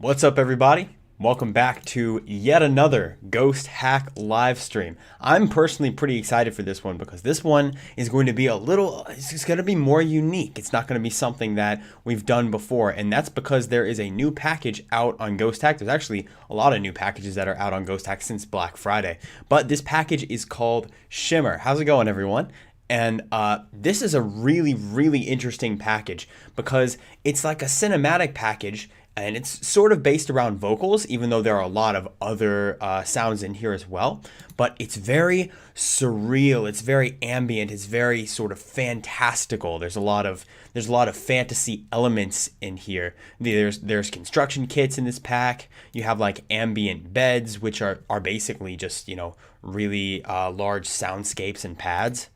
What's up, everybody? Welcome back to yet another Ghosthack live stream. I'm personally pretty excited for this one because this one is going to be it's going to be more unique. It's not going to be something that we've done before, and that's because there is a new package out on Ghosthack. There's actually a lot of new packages that are out on Ghosthack since Black Friday, but this package is called Shimmer. How's it going, everyone? And this is a really interesting package because it's like a cinematic package, and it's sort of based around vocals, even though there are a lot of other sounds in here as well. But it's very surreal. It's very ambient. It's very sort of fantastical. There's a lot of fantasy elements in here. There's construction kits in this pack. You have like ambient beds, which are basically just, you know, really large soundscapes and pads.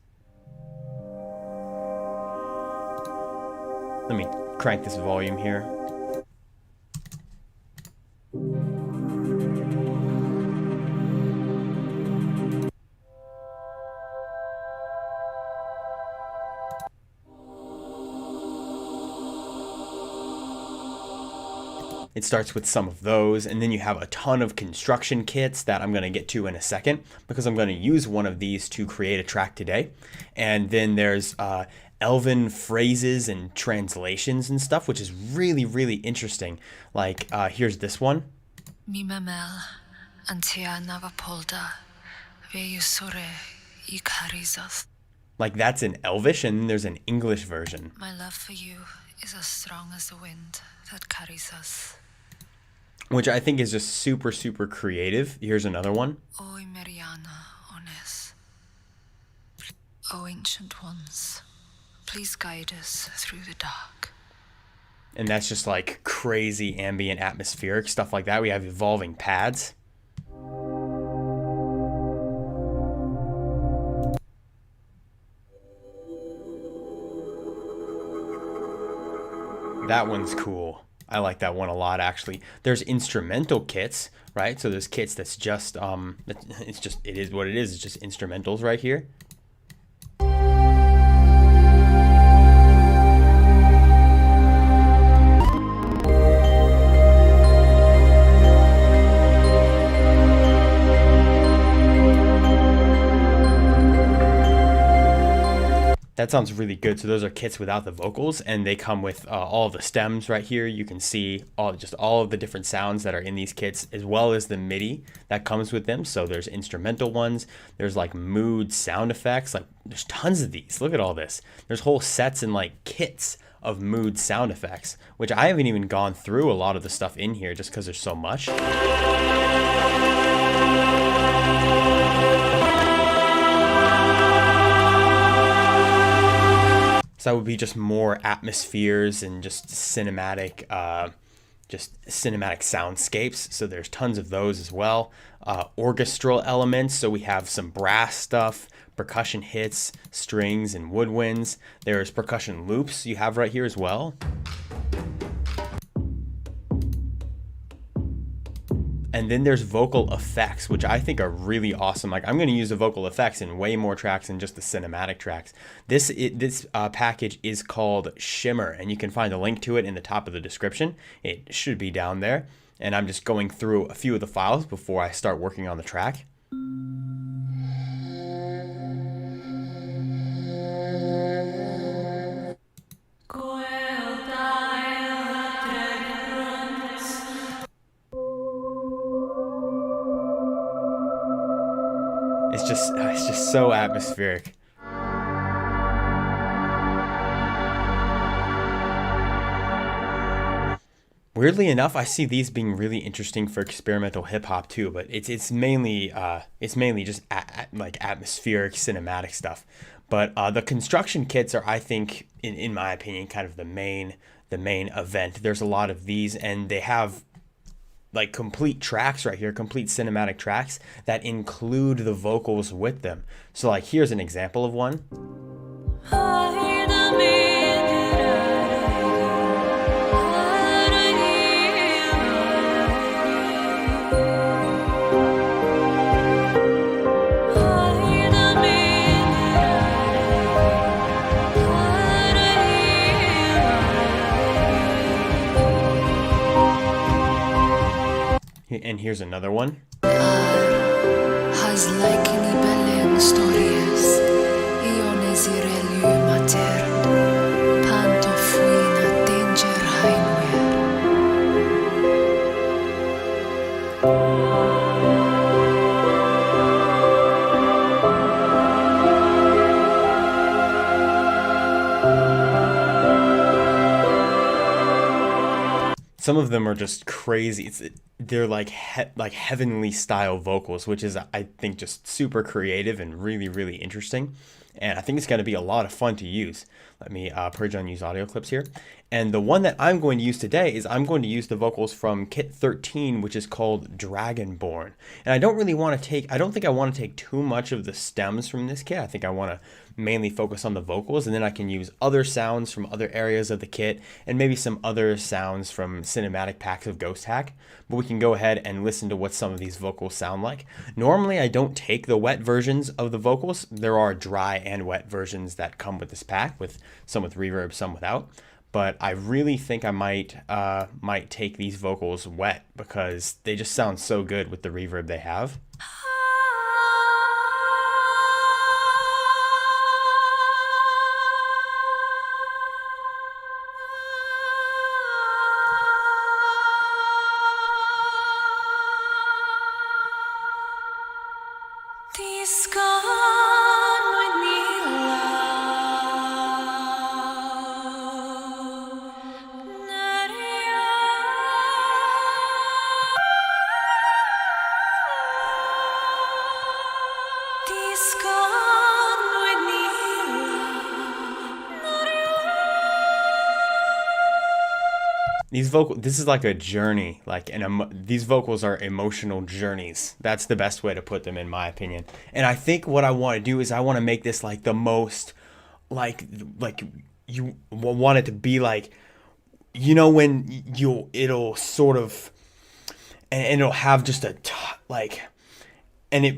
Let me crank this volume here. It starts with some of those, and then you have a ton of construction kits that I'm going to get to in a second because I'm going to use one of these to create a track today. And then there's elven phrases and translations and stuff, which is really interesting. Like here's this one. Like that's in Elvish, and then there's an English version. My love for you is as strong as the wind that carries us. Which I think is just super creative. Here's another one. O Mariana Ones. O ancient ones, please guide us through the dark. And that's just like crazy ambient atmospheric stuff like that. We have evolving pads. That one's cool. I like that one a lot, actually. There's instrumental kits, right? So there's kits that's just it is what it is. It's just instrumentals right here. That sounds really good. So those are kits without the vocals, and they come with all of the stems right here. You can see all of the different sounds that are in these kits, as well as the MIDI that comes with them. So there's instrumental ones. There's like mood sound effects. Like there's tons of these. Look at all this. There's whole sets and like kits of mood sound effects, which I haven't even gone through a lot of the stuff in here just because there's so much. So that would be just more atmospheres and just cinematic soundscapes. So there's tons of those as well. Orchestral elements. So we have some brass stuff, percussion hits, strings, and woodwinds. There's percussion loops you have right here as well. And then there's vocal effects, which I think are really awesome. Like I'm going to use the vocal effects in way more tracks than just the cinematic tracks. This package is called Shimmer, and you can find a link to it in the top of the description. It should be down there. And I'm just going through a few of the files before I start working on the track. It's just so atmospheric. Weirdly enough, I see these being really interesting for experimental hip hop too, but it's mainly just like atmospheric cinematic stuff. But the construction kits are, I think, in my opinion, kind of the main event. There's a lot of these, and they have like complete tracks right here, complete cinematic tracks that include the vocals with them. So like here's an example of one. And here's another one. Has like any belling stories, Ionesirelju mater, Panto fuina danger heinwer. Some of them are just crazy. They're like heavenly style vocals, which is, I think, just super creative and really, really interesting. And I think it's going to be a lot of fun to use. Let me purge unused audio clips here. And the one that I'm going to use today is I'm going to use the vocals from Kit 13, which is called Dragonborn. And I don't really want to take, I don't think I want to take too much of the stems from this kit. I think I want to mainly focus on the vocals, and then I can use other sounds from other areas of the kit and maybe some other sounds from cinematic packs of Ghosthack. But we can go ahead and listen to what some of these vocals sound like. Normally I don't take the wet versions of the vocals. There are dry and wet versions that come with this pack, with some with reverb, some without. But I really think I might take these vocals wet because they just sound so good with the reverb they have. This is like a journey, these vocals are emotional journeys. That's the best way to put them, in my opinion. And I think what I want to do is I want to make this like the most, like you want it to be like, you know, when it'll sort of, and it'll have just and it,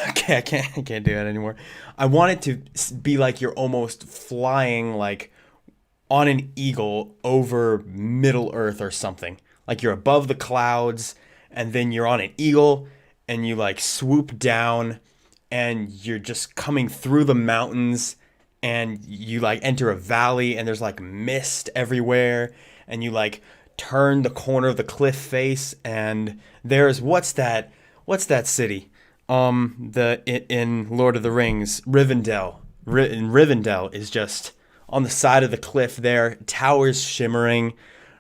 okay, I can't do that anymore. I want it to be like you're almost flying like on an eagle over Middle Earth or something. Like you're above the clouds and then you're on an eagle and you like swoop down and you're just coming through the mountains and you like enter a valley and there's like mist everywhere and you like turn the corner of the cliff face and there's what's that city? In Lord of the Rings, Rivendell. Rivendell is just on the side of the cliff there, towers shimmering,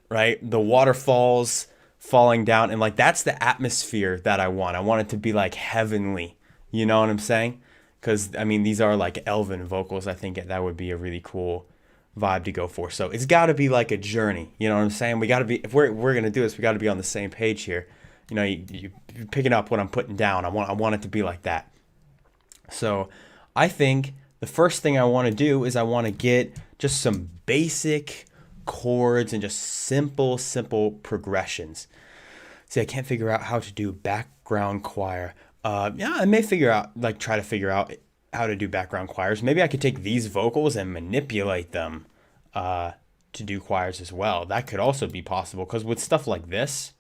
right? The waterfalls falling down, and like that's the atmosphere that I want. I want it to be like heavenly, you know what I'm saying? Because I mean, these are like elven vocals. I think that would be a really cool vibe to go for. So it's got to be like a journey, you know what I'm saying? We got to be, if we're gonna do this, we got to be on the same page here. You know, you're picking up what I'm putting down. I want it to be like that. So I think the first thing I want to do is I want to get just some basic chords and just simple progressions. See, I can't figure out how to do background choir. Yeah, I may try to figure out how to do background choirs. Maybe I could take these vocals and manipulate them to do choirs as well. That could also be possible because with stuff like this,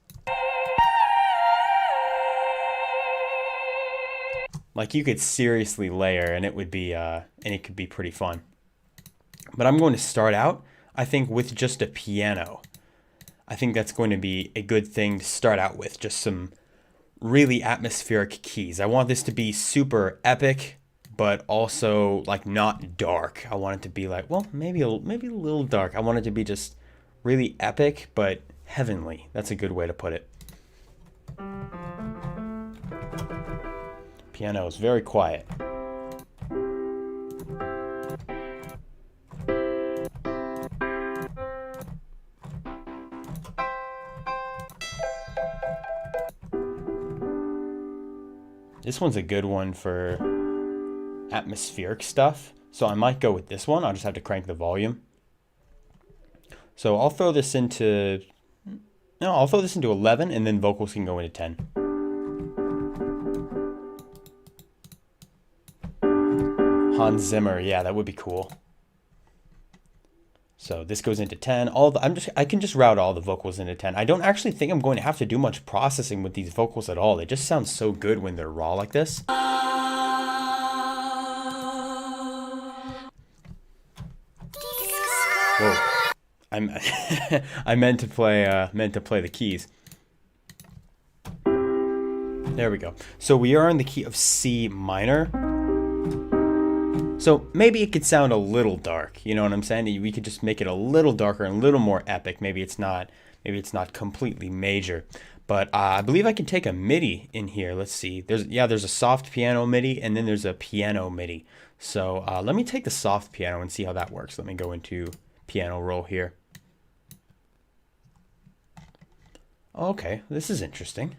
like you could seriously layer and it would be and it could be pretty fun. But I'm going to start out, I think, with just a piano. I think that's going to be a good thing to start out with, just some really atmospheric keys. I want this to be super epic, but also like not dark. I want it to be like, well, maybe a little dark. I want it to be just really epic, but heavenly. That's a good way to put it. Piano is very quiet. This one's a good one for atmospheric stuff, so I might go with this one. I'll just have to crank the volume. So I'll throw this into 11, and then vocals can go into 10. Hans Zimmer, yeah, that would be cool. So this goes into 10. I can just route all the vocals into 10. I don't actually think I'm going to have to do much processing with these vocals at all. They just sound so good when they're raw like this. Whoa. I meant to play the keys. There we go. So we are in the key of C minor. So maybe it could sound a little dark, you know what I'm saying? We could just make it a little darker and a little more epic. Maybe it's not completely major. But I believe I can take a MIDI in here. Let's see. There's a soft piano MIDI and then there's a piano MIDI. So let me take the soft piano and see how that works. Let me go into piano roll here. Okay, this is interesting.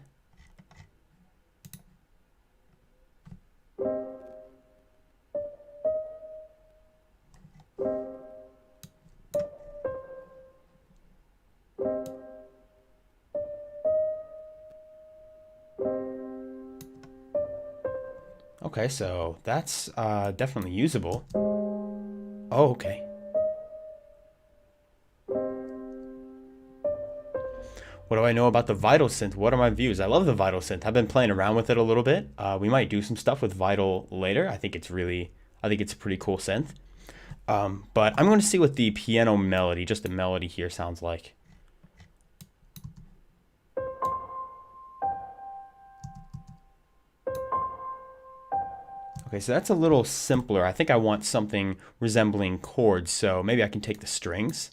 Okay, so that's definitely usable. Oh, okay. What do I know about the Vital synth? What are my views? I love the Vital synth. I've been playing around with it a little bit. We might do some stuff with Vital later. I think it's a pretty cool synth. But I'm going to see what the piano melody, just the melody here, sounds like. Okay, so that's a little simpler. I think I want something resembling chords, so maybe I can take the strings.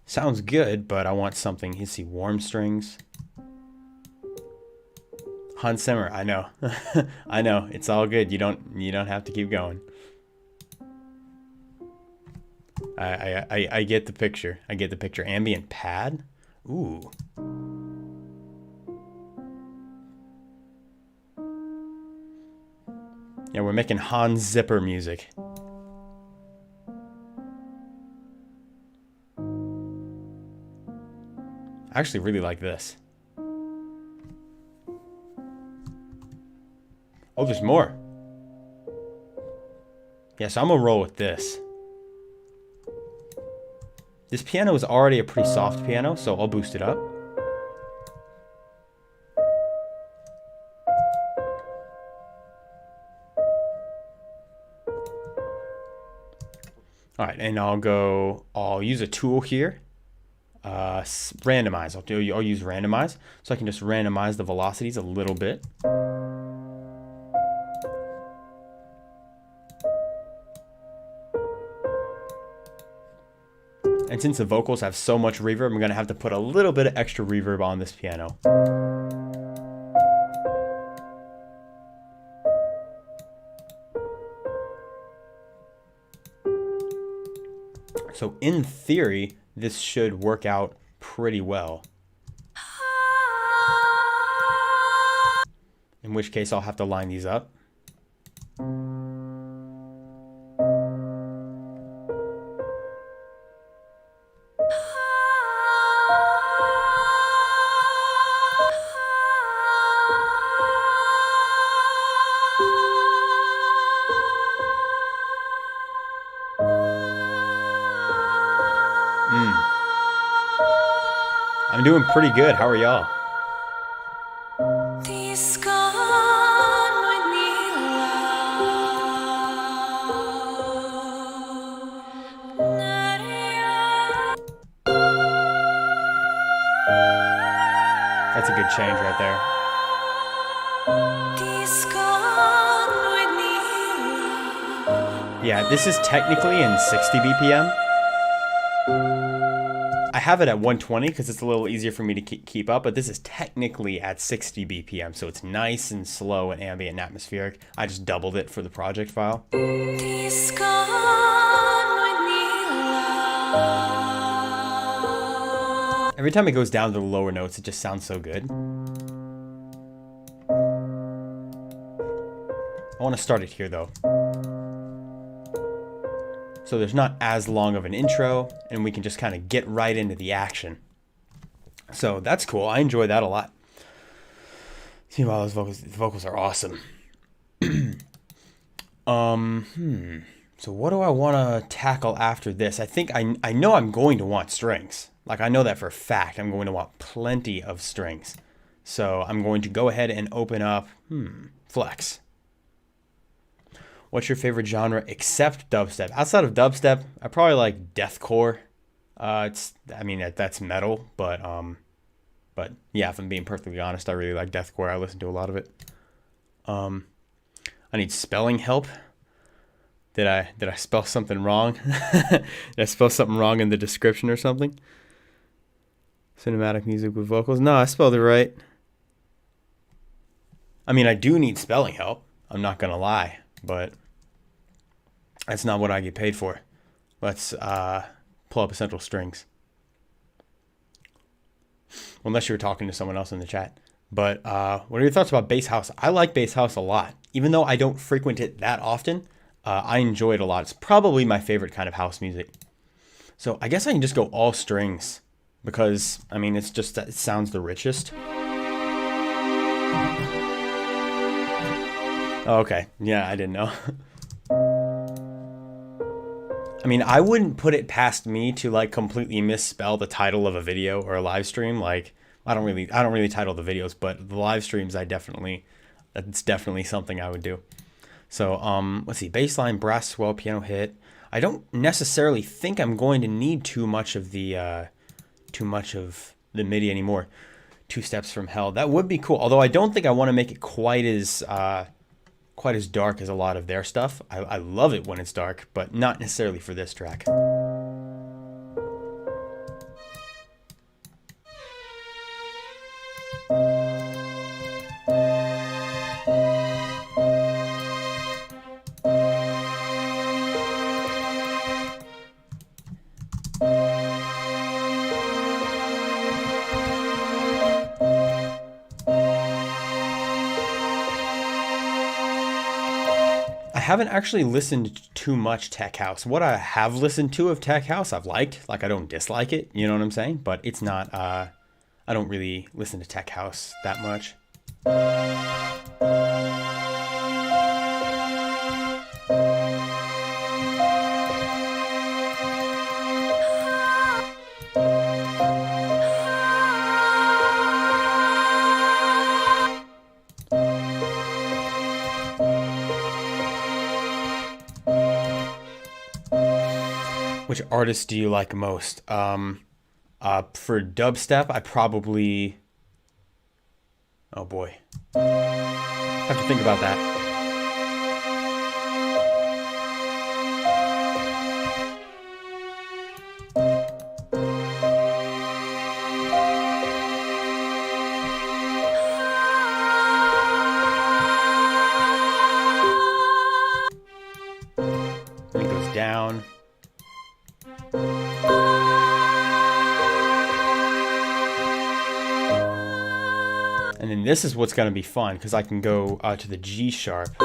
Sounds good, but I want something. You see, warm strings. Hans Zimmer, I know. I know. It's all good. You don't have to keep going. I get the picture. I get the picture. Ambient pad? Ooh. Yeah, we're making Hans Zimmer music. I actually really like this. Oh, there's more. Yeah, so I'm gonna roll with this. This piano is already a pretty soft piano, so I'll boost it up. All right, and I'll use a tool here. Randomize. I'll use randomize, so I can just randomize the velocities a little bit. And since the vocals have so much reverb, I'm gonna have to put a little bit of extra reverb on this piano. So in theory, this should work out pretty well. In which case I'll have to line these up. I'm doing pretty good. How are y'all? That's a good change right there. Yeah, this is technically in 60 BPM. I have it at 120 because it's a little easier for me to keep up, but this is technically at 60 BPM, so it's nice and slow and ambient and atmospheric. I just doubled it for the project file. Every time it goes down to the lower notes, it just sounds so good. I want to start it here though. So there's not as long of an intro, and we can just kind of get right into the action. So that's cool. I enjoy that a lot. See, wow, those vocals, the vocals are awesome. So what do I want to tackle after this? I think I know I'm going to want strings. Like, I know that for a fact. I'm going to want plenty of strings. So I'm going to go ahead and open up, flex. What's your favorite genre except dubstep? Outside of dubstep, I probably like deathcore. I mean, that's metal, but yeah, if I'm being perfectly honest, I really like deathcore. I listen to a lot of it. I need spelling help. Did I spell something wrong? Did I spell something wrong in the description or something? Cinematic music with vocals. No, I spelled it right. I mean, I do need spelling help. I'm not gonna lie, but that's not what I get paid for. Let's pull up Essential Strings. Unless you were talking to someone else in the chat. But what are your thoughts about bass house? I like bass house a lot. Even though I don't frequent it that often, I enjoy it a lot. It's probably my favorite kind of house music. So I guess I can just go all strings because, I mean, it's just that it sounds the richest. Oh, okay. Yeah, I didn't know. I mean, I wouldn't put it past me to like completely misspell the title of a video or a live stream. Like, I don't really title the videos, but the live streams that's definitely something I would do. So, let's see, bassline, brass swell, piano hit. I don't necessarily think I'm going to need too much of the MIDI anymore. 2 Steps from Hell. That would be cool. Although I don't think I want to make it quite as dark as a lot of their stuff. I love it when it's dark, but not necessarily for this track. I haven't actually listened to too much tech house. What I have listened to of tech house, I've liked. Like, I don't dislike it, you know what I'm saying? But it's not, I don't really listen to tech house that much. Which artist do you like most? For dubstep, I probably... Oh boy. I have to think about that. Then it goes down. And then this is what's going to be fun because I can go to the G sharp.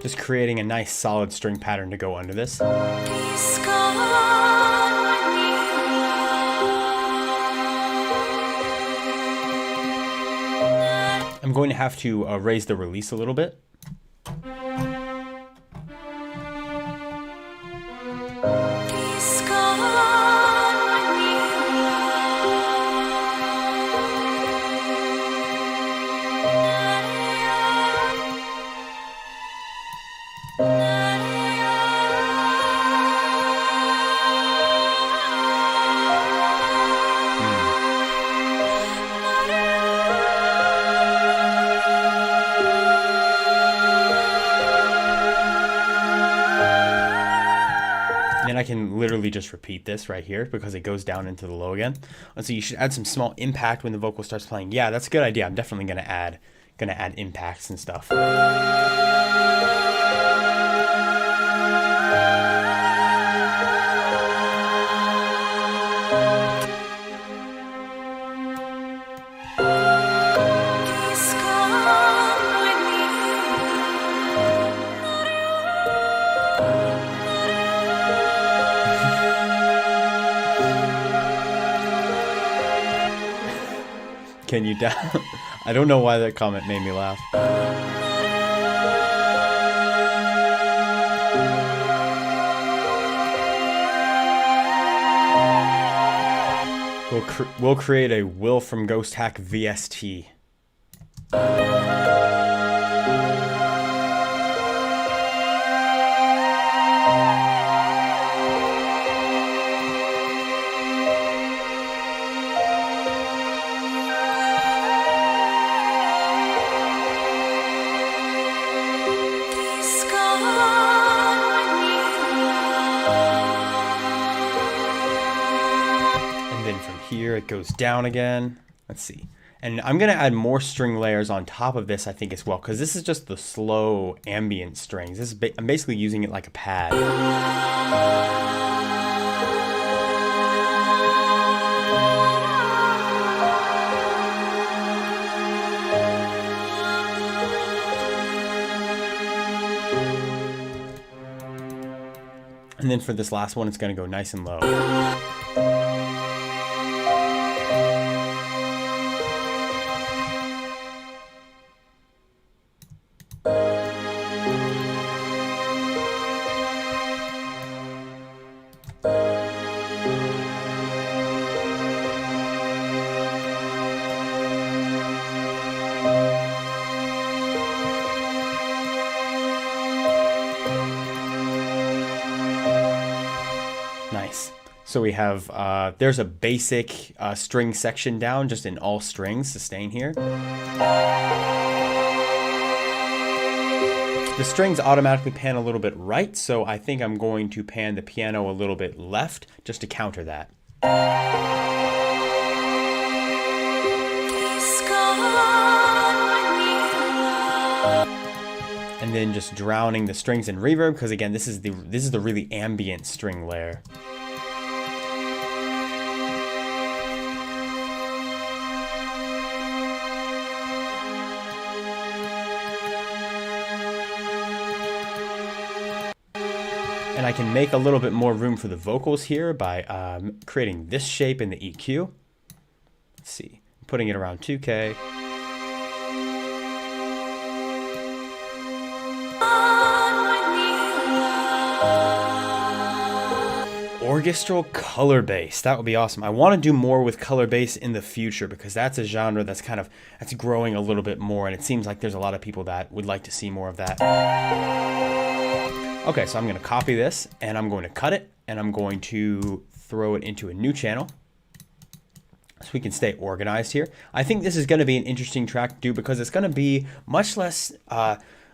Just creating a nice solid string pattern to go under this. I'm going to have to raise the release a little bit. I can literally just repeat this right here because it goes down into the low again. And so you should add some small impact when the vocal starts playing. Yeah, that's a good idea. I'm definitely gonna add impacts and stuff. Can you down? I don't know why that comment made me laugh. We'll create a Will from Ghosthack VST. Here it goes down again. Let's see. And I'm going to add more string layers on top of this, I think, as well, because this is just the slow ambient strings. This is I'm basically using it like a pad. And then for this last one, it's going to go nice and low. Nice. So we have, there's a basic string section down just in all strings, sustain here. The strings automatically pan a little bit right, so I think I'm going to pan the piano a little bit left just to counter that. And then just drowning the strings in reverb, because again, this is the really ambient string layer. And I can make a little bit more room for the vocals here by creating this shape in the EQ. Let's see, putting it around 2K. Orchestral color bass, that would be awesome. I want to do more with color bass in the future because that's a genre that's that's growing a little bit more, and it seems like there's a lot of people that would like to see more of that. Okay, so I'm going to copy this and I'm going to cut it and I'm going to throw it into a new channel so we can stay organized here. I think this is going to be an interesting track to do because it's going to be much less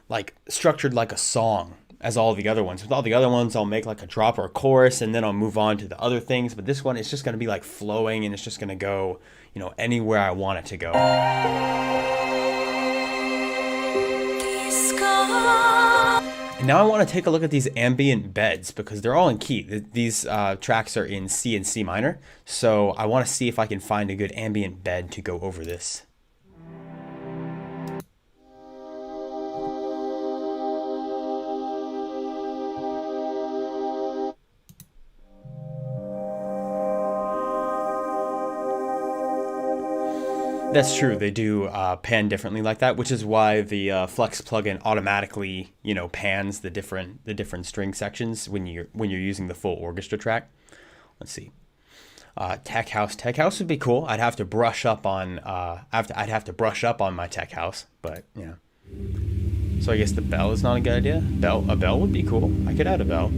like structured like a song as all the other ones. With all the other ones, I'll make like a drop or a chorus and then I'll move on to the other things. But this one is just going to be like flowing and it's just going to go, you know, anywhere I want it to go. And now I want to take a look at these ambient beds because they're all in key. These tracks are in C and C minor. So I want to see if I can find a good ambient bed to go over this. That's true. They do pan differently like that, which is why the Flex plugin automatically, you know, pans the different string sections when you're using the full orchestra track. Let's see. Tech house would be cool. I'd have to brush up on I'd have to brush up on my tech house, but yeah. So I guess the bell is not a good idea. A bell would be cool. I could add a bell.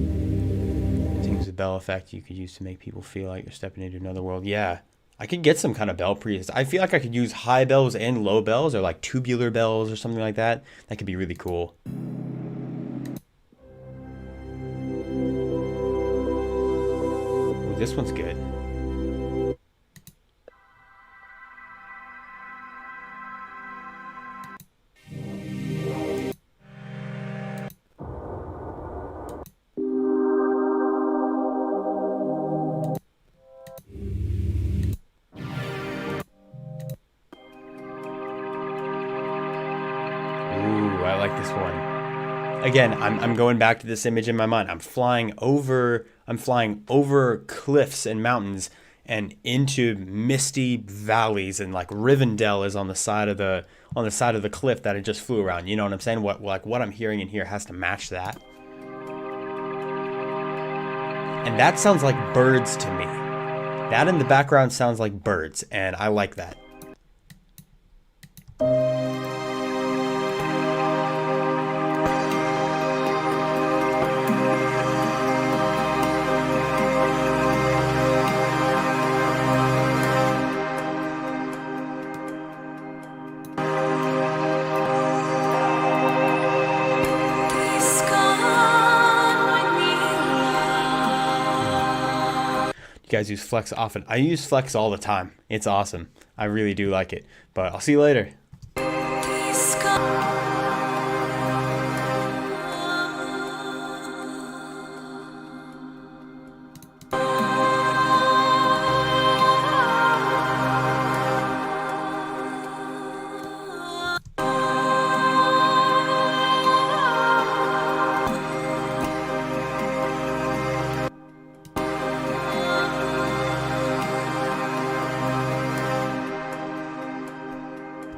Seems a bell effect you could use to make people feel like you're stepping into another world. Yeah. I could get some kind of bell preset. I feel like I could use high bells and low bells or like tubular bells or something like that. That could be really cool. this one's good. Ooh, I like this one. Again, I'm going back to this image in my mind. I'm flying over cliffs and mountains and into misty valleys, and like Rivendell is on the side of the cliff that I just flew around. You know what I'm saying? What I'm hearing in here has to match that. And that sounds like birds to me. That in the background sounds like birds, and I like that. You guys use Flex often. I use Flex all the time. It's awesome. I really do like it. But I'll see you later.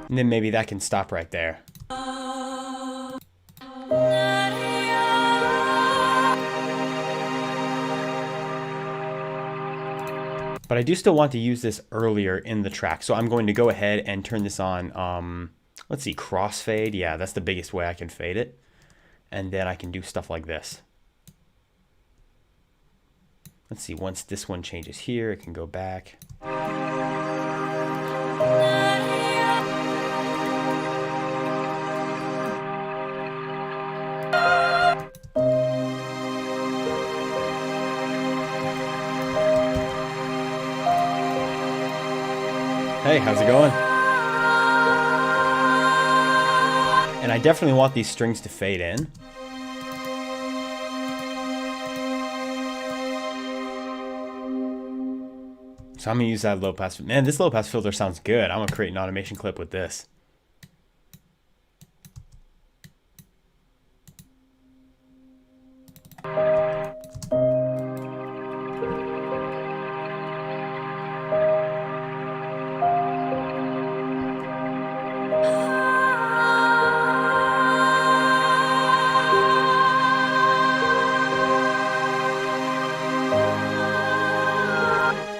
And then maybe that can stop right there. But I do still want to use this earlier in the track. So I'm going to go ahead and turn this on, let's see, crossfade. Yeah, that's the biggest way I can fade it. And then I can do stuff like this. Let's see, once this one changes here, it can go back. Hey, how's it going? And I definitely want these strings to fade in. So I'm gonna use that low pass. Man, this low pass filter sounds good. I'm gonna create an automation clip with this.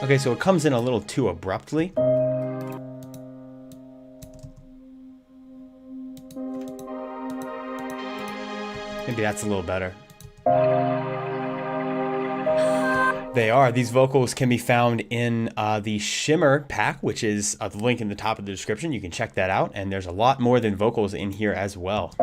Okay, so it comes in a little too abruptly. Maybe that's a little better. They are. These vocals can be found in the Shimmer pack, which is the link in the top of the description. You can check that out. And there's a lot more than vocals in here as well.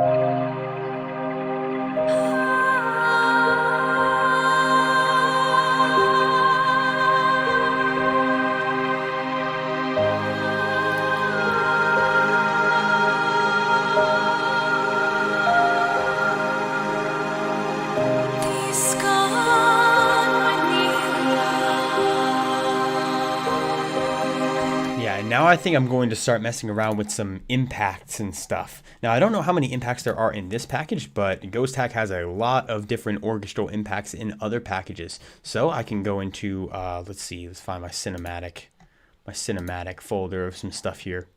Now I think I'm going to start messing around with some impacts and stuff. Now I don't know how many impacts there are in this package, but Ghosthack has a lot of different orchestral impacts in other packages. So I can go into, let's see, let's find my cinematic folder of some stuff here.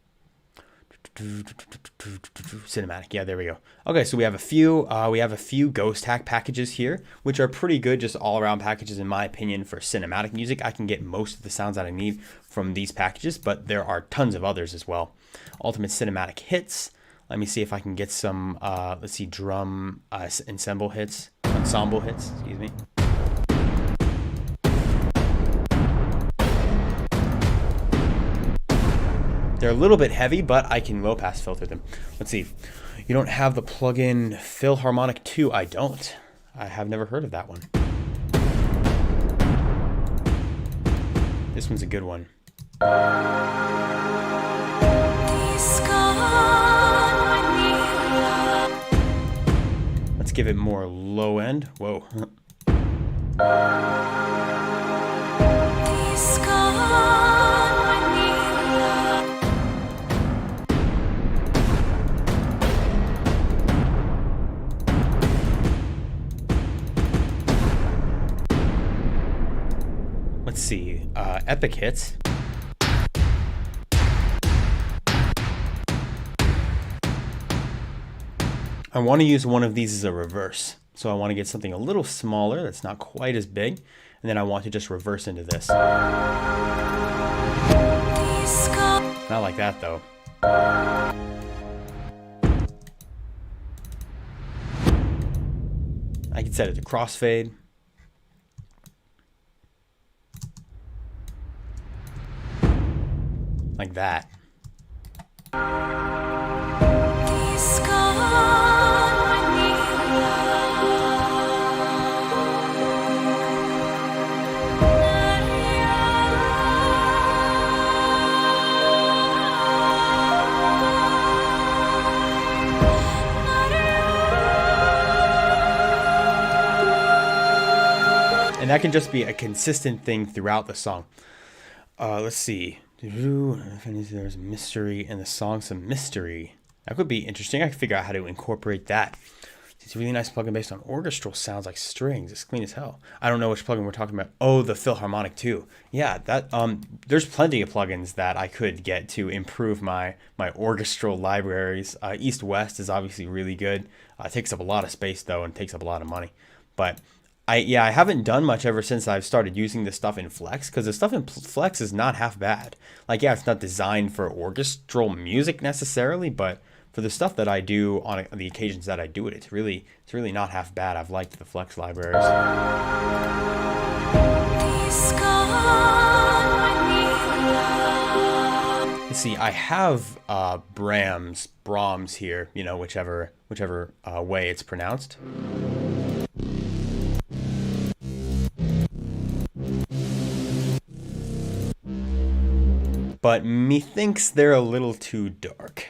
Cinematic, yeah, there we go. Okay, so we have a few Ghosthack packages here, which are pretty good, just all-around packages in my opinion for cinematic music. I can get most of the sounds that I need from these packages, but there are tons of others as well. Ultimate cinematic hits. Let me see if I can get some. Let's see, drum ensemble hits, excuse me. They're a little bit heavy, but I can low pass filter them. Let's see. You don't have the plugin Philharmonic 2. I don't. I have never heard of that one. This one's a good one. Let's give it more low end. Whoa. Let's see, epic hits. I want to use one of these as a reverse. So I want to get something a little smaller that's not quite as big. And then I want to just reverse into this. Not like that though. I can set it to crossfade. Like that. And that can just be a consistent thing throughout the song. Let's see. There's mystery in the song, some mystery. That could be interesting. I can figure out how to incorporate that. It's a really nice plugin based on orchestral sounds like strings. It's clean as hell. I don't know which plugin we're talking about. Oh, the Philharmonic too. Yeah, that there's plenty of plugins that I could get to improve my orchestral libraries. East West is obviously really good. It takes up a lot of space though, and takes up a lot of money. But I haven't done much ever since I've started using this stuff in Flex, because the stuff in Flex is not half bad. Like, yeah, it's not designed for orchestral music necessarily, but for the stuff that I do on the occasions that I do it, it's really not half bad. I've liked the Flex libraries. Let's see, I have Brahms here, you know, whichever way it's pronounced. But methinks they're a little too dark.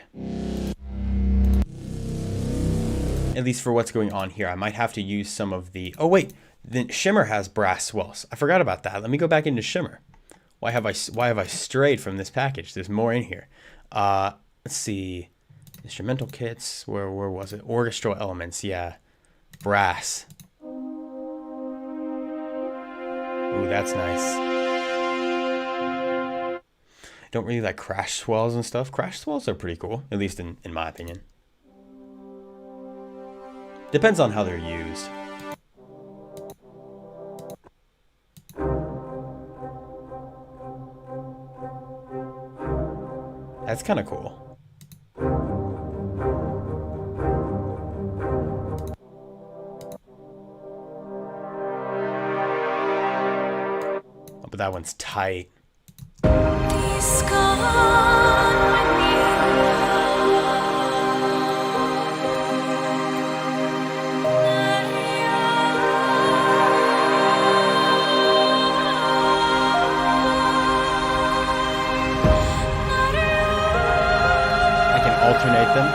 At least for what's going on here. I might have to use some of the... Oh wait, then Shimmer has brass swells. I forgot about that. Let me go back into Shimmer. Why have I strayed from this package? There's more in here. Let's see. Instrumental kits. Where was it? Orchestral elements, yeah. Brass. Ooh, that's nice. Don't really like crash swells and stuff. Crash swells are pretty cool, at least in my opinion. Depends on how they're used. That's kind of cool. Oh, but that one's tight. I can alternate them.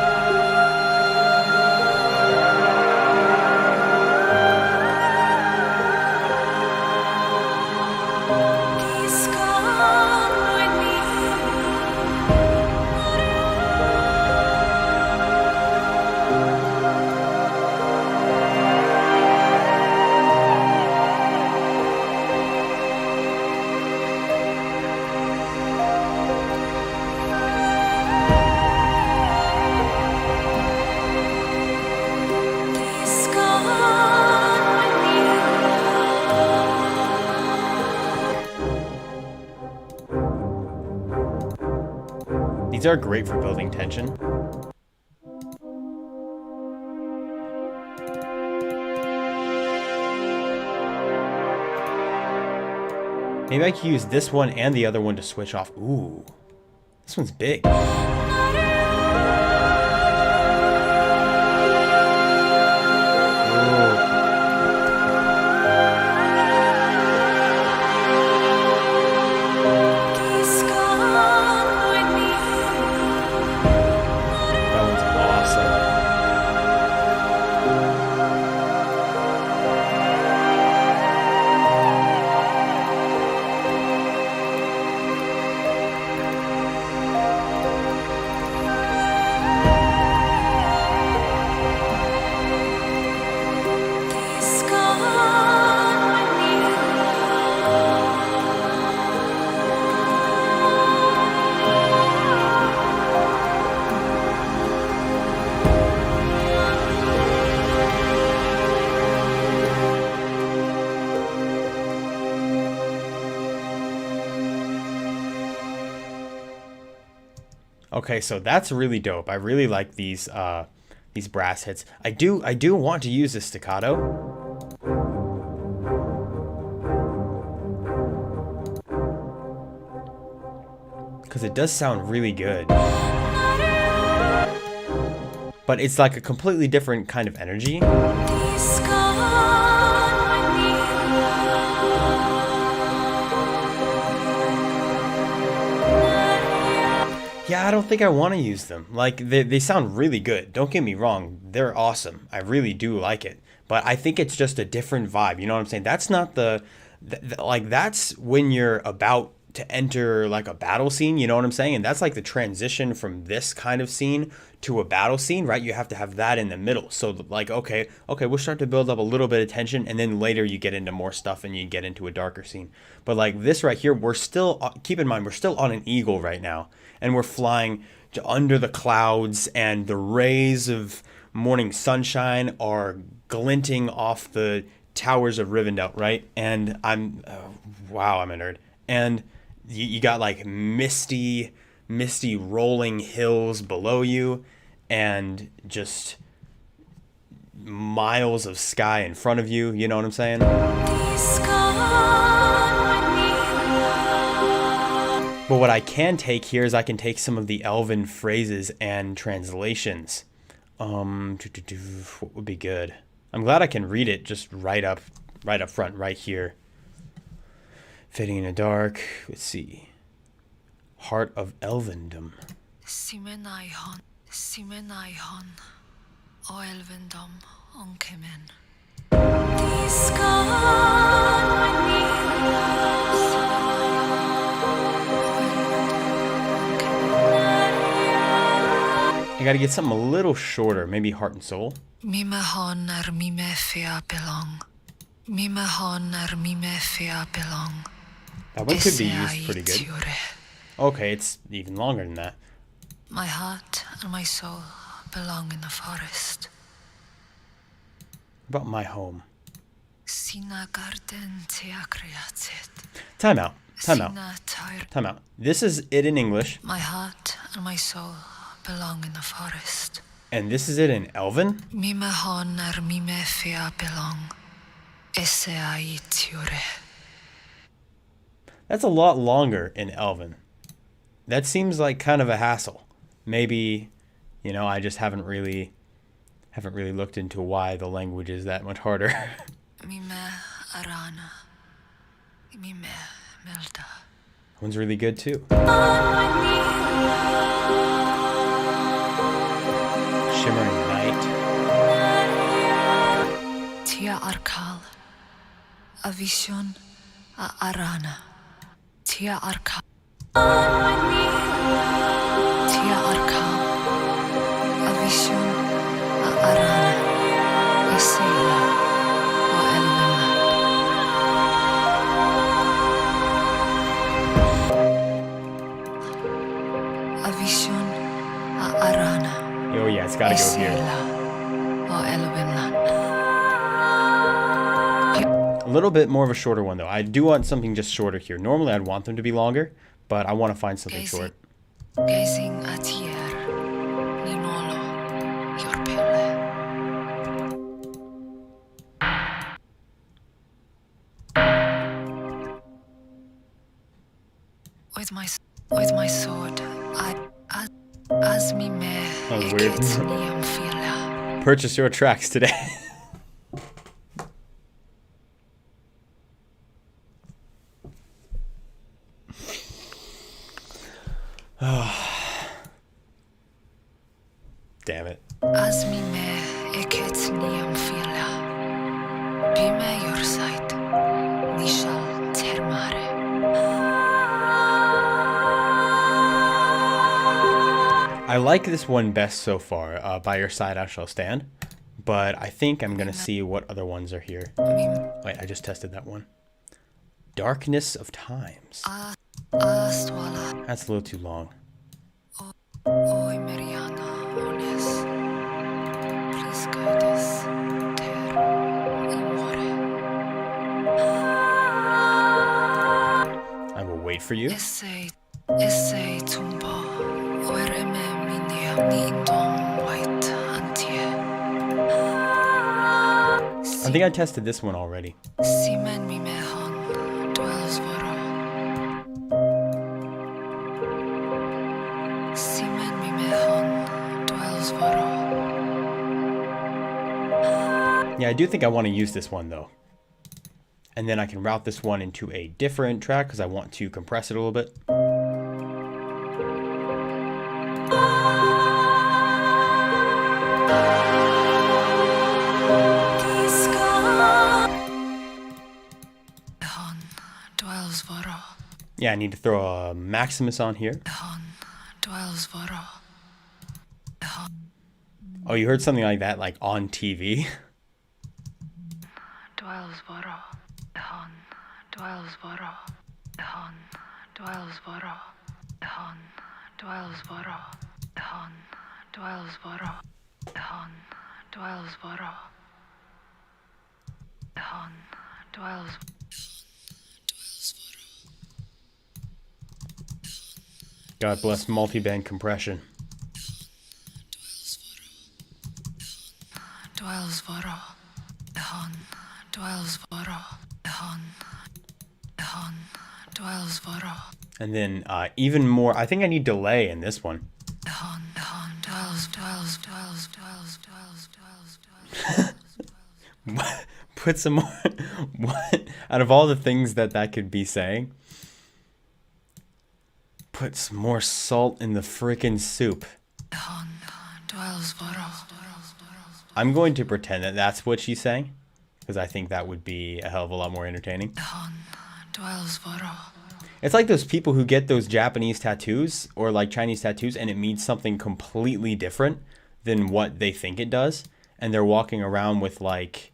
These are great for building tension. Maybe I could use this one and the other one to switch off. Ooh, this one's big. Okay, so that's really dope. I really like these brass hits. I do want to use this staccato. Because it does sound really good. But it's like a completely different kind of energy. Yeah, I don't think I want to use them. Like, they sound really good. Don't get me wrong. They're awesome. I really do like it. But I think it's just a different vibe. You know what I'm saying? That's not like, that's when you're about to enter, like, a battle scene. You know what I'm saying? And that's, like, the transition from this kind of scene to a battle scene, right? You have to have that in the middle. So, like, okay, we'll start to build up a little bit of tension. And then later you get into more stuff and you get into a darker scene. But, like, this right here, we're still, keep in mind, we're still on an eagle right now. And we're flying to under the clouds, and the rays of morning sunshine are glinting off the towers of Rivendell, right? And wow, I'm a nerd. And you got like misty rolling hills below you, and just miles of sky in front of you. You know what I'm saying? But what I can take here is I can take some of the elven phrases and translations. What would be good? I'm glad I can read it just right up front, right here. Fading in the dark. Let's see. Heart of Elvendom. Simenaihon, o elvendom onkemen. I gotta get something a little shorter, maybe Heart and Soul. Mimehon mime fea belong. Mimehon mime fea belong. That one could be used pretty good. Okay, it's even longer than that. My heart and my soul belong in the forest. What about my home? Sina garden teakriatsit. Time out. This is it in English. My heart and my soul belong in the forest. And this is it in Elven? Mimehon mime fea belong. Eseai tiure. That's a lot longer in Elven. That seems like kind of a hassle. Maybe, you know, I just haven't really looked into why the language is that much harder. Mime arana. Mime melda. One's really good too. Shimmering Night. Tia arkal. A vision a arana. Tia arkal. Tia arkal. A vision a arana. Isela o elvena. A vision a arana. Oh yeah, it's gotta go here. A little bit more of a shorter one though. I do want something just shorter here. Normally I'd want them to be longer, but I want to find something short. Gazing at here, Ninolo, your pille. With my sword, as me me Purchase your tracks today. Damn it. As me me eket niam fila. Be me your sight. Ni shall termare. I like this one best so far. By your side I shall stand. But I think I'm gonna see what other ones are here. Wait, I just tested that one. Darkness of Times. That's a little too long. Oi Mariana, honest. Please guide us. Ter imore. I will wait for you. Essay tumbo. Oer I think I tested this one already. Yeah, I do think I want to use this one though. And then I can route this one into a different track because I want to compress it a little bit. Yeah, I need to throw a Maximus on here. Oh, you heard something like that, like on TV? God bless multi-band compression. And then even more, I think I need delay in this one. Put some more. What? Out of all the things that could be saying, put some more salt in the frickin' soup. I'm going to pretend that that's what she's saying, because I think that would be a hell of a lot more entertaining. It's like those people who get those Japanese tattoos or like Chinese tattoos and it means something completely different than what they think it does. And they're walking around with like,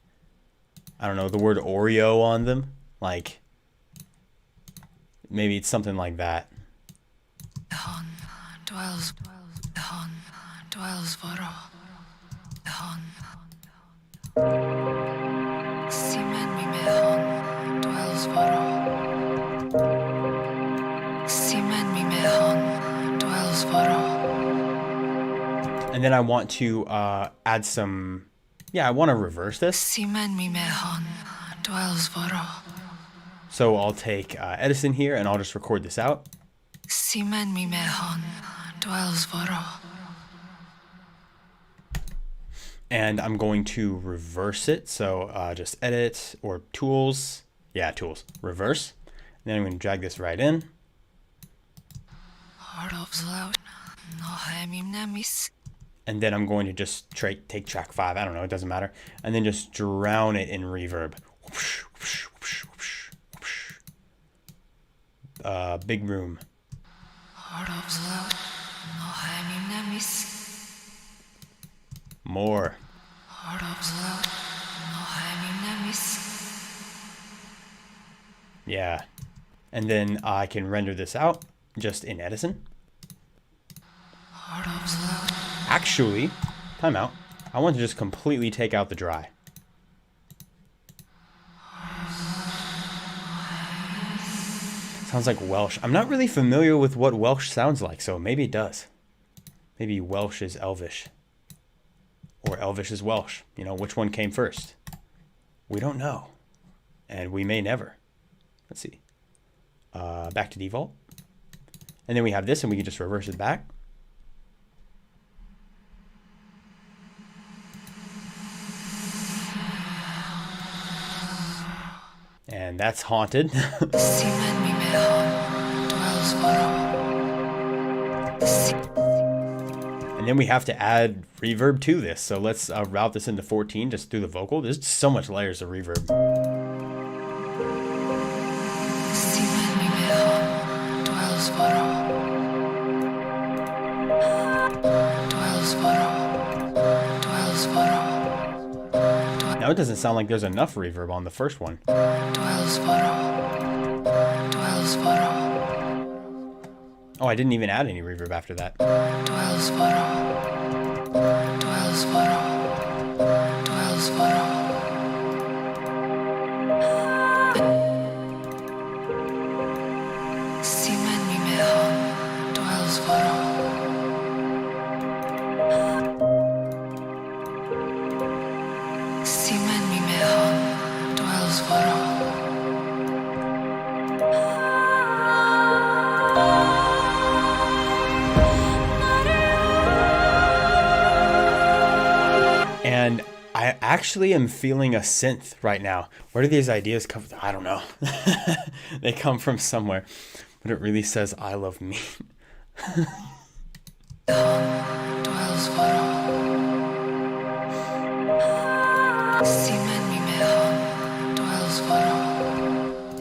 I don't know, the word Oreo on them. Like, maybe it's something like that. And then I want to add some, yeah, I want to reverse this. So I'll take Edison here and I'll just record this out. And I'm going to reverse it. So just edit or tools. Yeah, tools. Reverse. And then I'm going to drag this right in. And then I'm going to just take track 5. I don't know. It doesn't matter. And then just drown it in reverb. Big room. More. Yeah. And then I can render this out just in Edison. Actually, time out. I want to just completely take out the dry. Sounds like Welsh. I'm not really familiar with what Welsh sounds like, so maybe it does. Maybe Welsh is Elvish. Or Elvish is Welsh. You know, which one came first? We don't know. And we may never. Let's see. Back to default. And then we have this, and we can just reverse it back. And that's haunted. And then we have to add reverb to this. So let's route this into 14 just through the vocal. There's so much layers of reverb. Now it doesn't sound like there's enough reverb on the first one. Oh, I didn't even add any reverb after that. actually am feeling a synth right now. Where do these ideas come from? I don't know. They come from somewhere. But it really says, I love me. dwells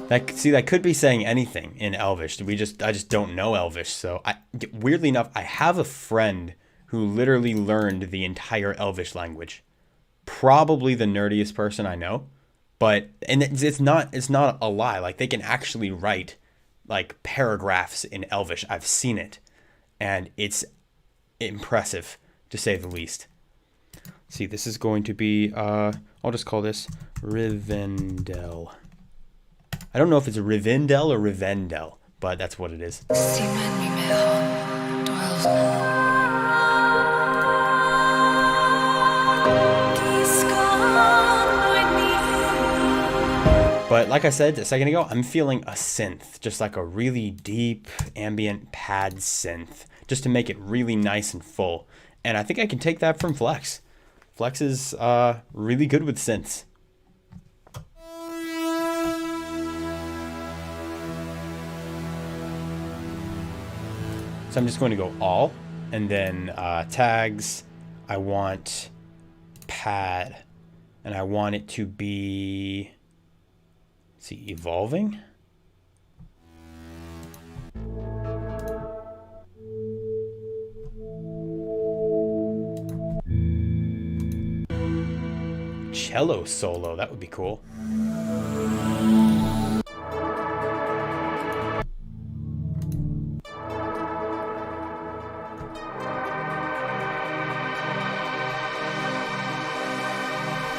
that could be saying anything in Elvish. I just don't know Elvish. So weirdly enough, I have a friend who literally learned the entire Elvish language. Probably the nerdiest person I know. And it's not a lie. Like, they can actually write like paragraphs in Elvish. I've seen it, and it's impressive to say the least. See, this is going to be I'll just call this Rivendell. I don't know if it's Rivendell or Rivendell, but that's what it is. But like I said a second ago, I'm feeling a synth, just like a really deep ambient pad synth, just to make it really nice and full. And I think I can take that from Flex. Flex is really good with synths. So I'm just going to go all, and then tags, I want pad, and I want it to be, let's see, evolving. Cello solo, that would be cool.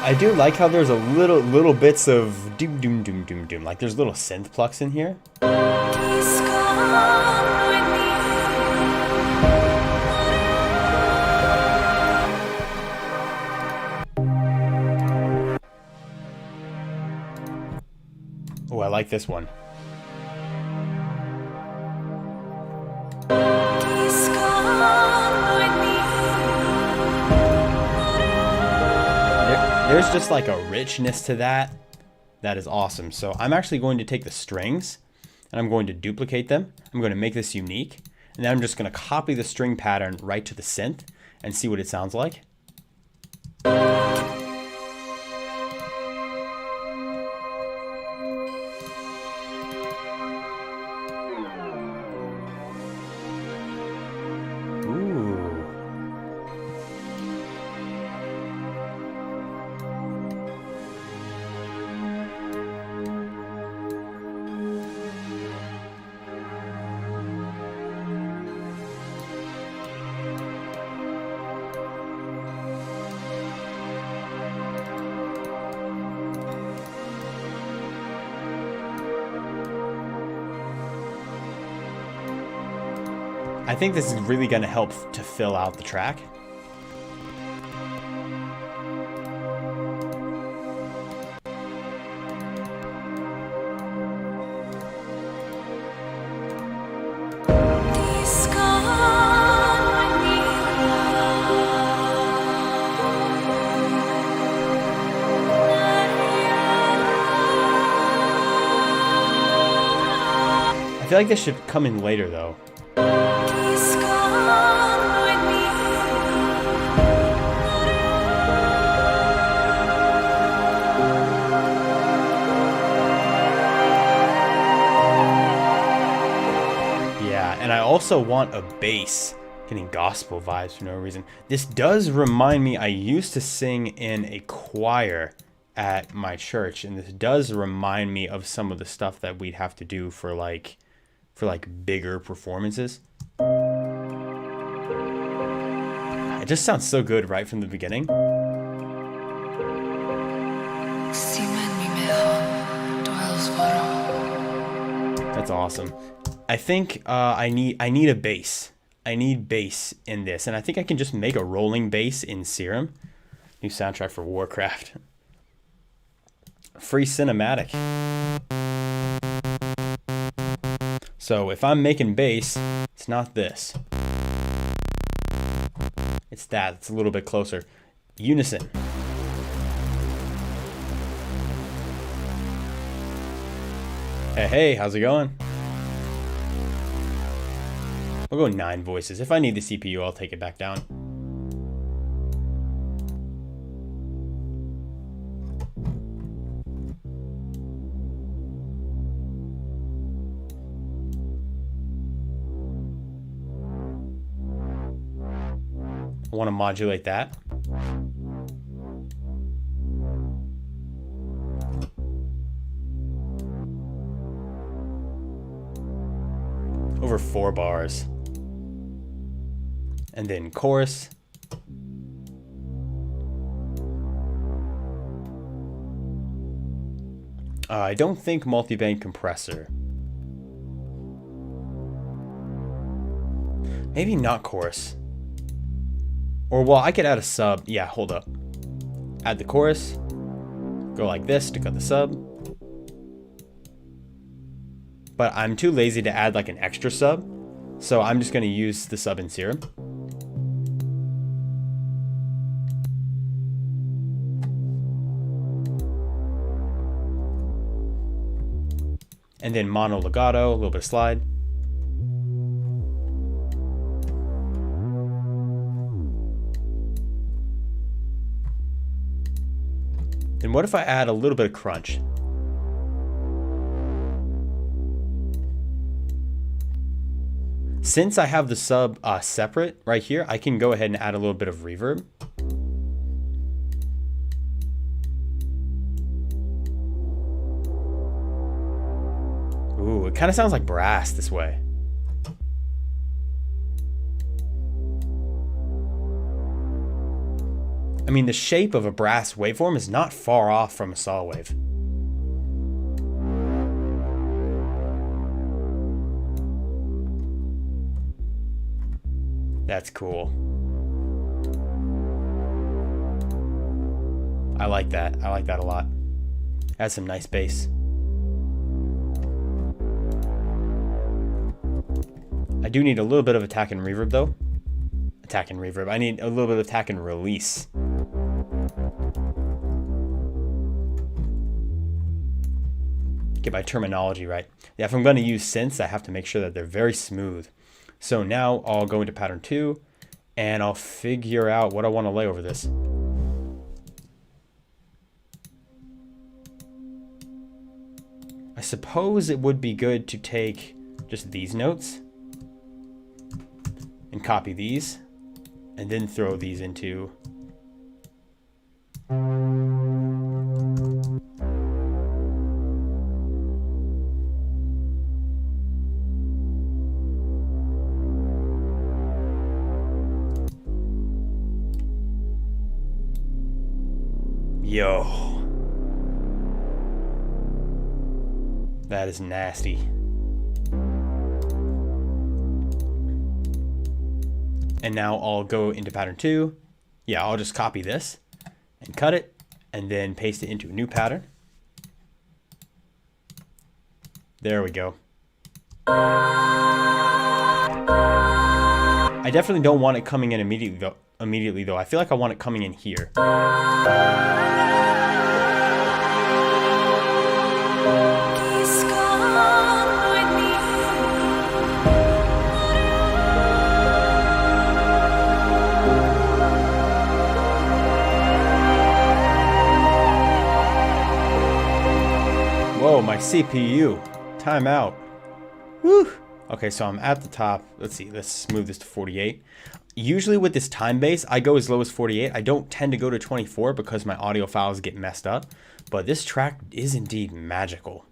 I do like how there's a little bits of doom doom doom doom doom. Like, there's little synth plucks in here. Oh, I like this one. There's just like a richness to that is awesome. So I'm actually going to take the strings and I'm going to duplicate them. I'm going to make this unique, and then I'm just going to copy the string pattern right to the synth and see what it sounds like. I think this is really going to help to fill out the track. I feel like this should come in later though. And I also want a bass. Getting gospel vibes for no reason. This does remind me, I used to sing in a choir at my church, and this does remind me of some of the stuff that we'd have to do for like bigger performances. It just sounds so good right from the beginning. That's awesome. I think I need a bass. I need bass in this, and I think I can just make a rolling bass in Serum. New soundtrack for Warcraft. Free cinematic. So if I'm making bass, it's not this. It's that. It's a little bit closer. Unison. Hey, hey, how's it going? We'll go 9 voices. If I need the CPU, I'll take it back down. I want to modulate that. Over 4 bars. And then chorus. I don't think multi-band compressor. Maybe not chorus. Or, well, I could add a sub. Yeah, hold up. Add the chorus. Go like this to cut the sub. But I'm too lazy to add like an extra sub. So I'm just going to use the sub in Serum. And then mono legato, a little bit of slide. And what if I add a little bit of crunch? Since I have the sub separate right here, I can go ahead and add a little bit of reverb. Ooh, it kind of sounds like brass this way. I mean, the shape of a brass waveform is not far off from a saw wave. That's cool. I like that. I like that a lot. Has some nice bass. I do need a little bit of attack and reverb though. Attack and reverb. I need a little bit of attack and release. Get my terminology right. Yeah, if I'm going to use synths, I have to make sure that they're very smooth. So now I'll go into pattern 2 and I'll figure out what I want to lay over this. I suppose it would be good to take just these notes and copy these and then throw these into Yo. That is nasty. And now I'll go into pattern 2. Yeah, I'll just copy this and cut it and then paste it into a new pattern. There we go. I definitely don't want it coming in immediately though. I feel like I want it coming in here. Whoa, my CPU. Time out. Woo! Okay, so I'm at the top. Let's see, let's move this to 48. Usually with this time bass, I go as low as 48. I don't tend to go to 24 because my audio files get messed up. But this track is indeed magical.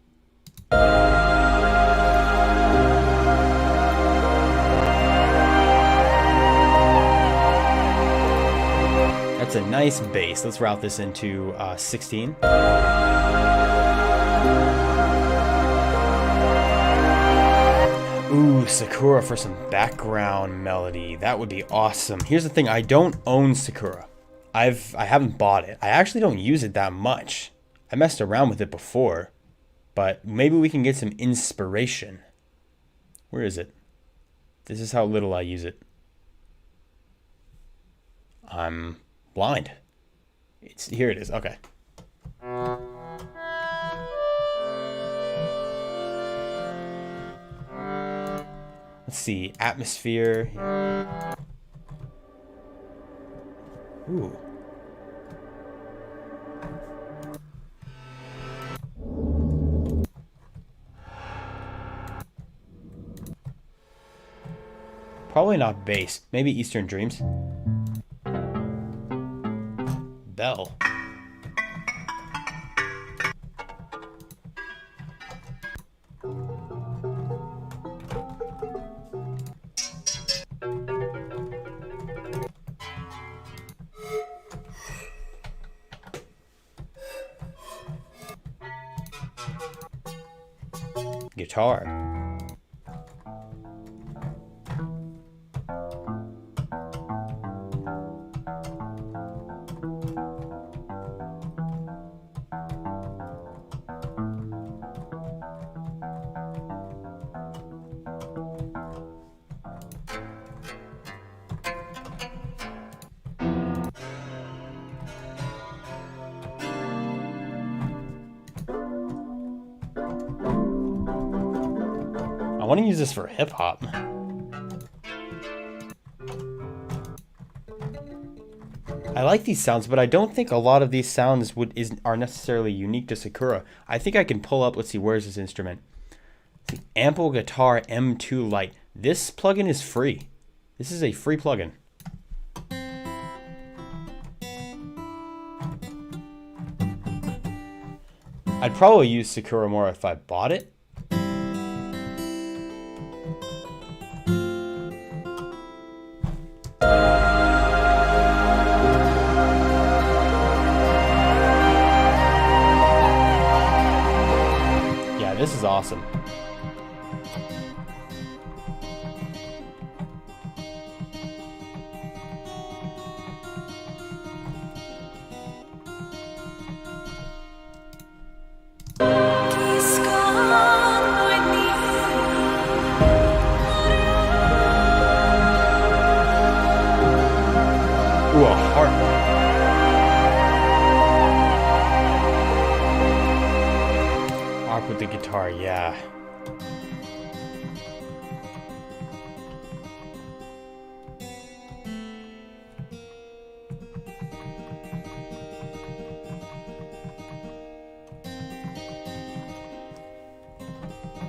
That's a nice bass. Let's route this into 16. Ooh, Sakura for some background melody. That would be awesome. Here's the thing, I don't own Sakura. I haven't bought it. I actually don't use it that much. I messed around with it before, but maybe we can get some inspiration. Where is it? This is how little I use it. I'm blind. Here it is. Okay. Let's see, atmosphere. Ooh. Probably not bass. Maybe Eastern Dreams. Bell. Guitar. I want to use this for hip hop. I like these sounds, but I don't think a lot of these sounds are necessarily unique to Sakura. I think I can pull up, let's see, where's this instrument? The Ample Guitar M2 Lite. This plugin is free. This is a free plugin. I'd probably use Sakura more if I bought it. Yeah, this is awesome. Ooh, a harp. Harp with the guitar, yeah.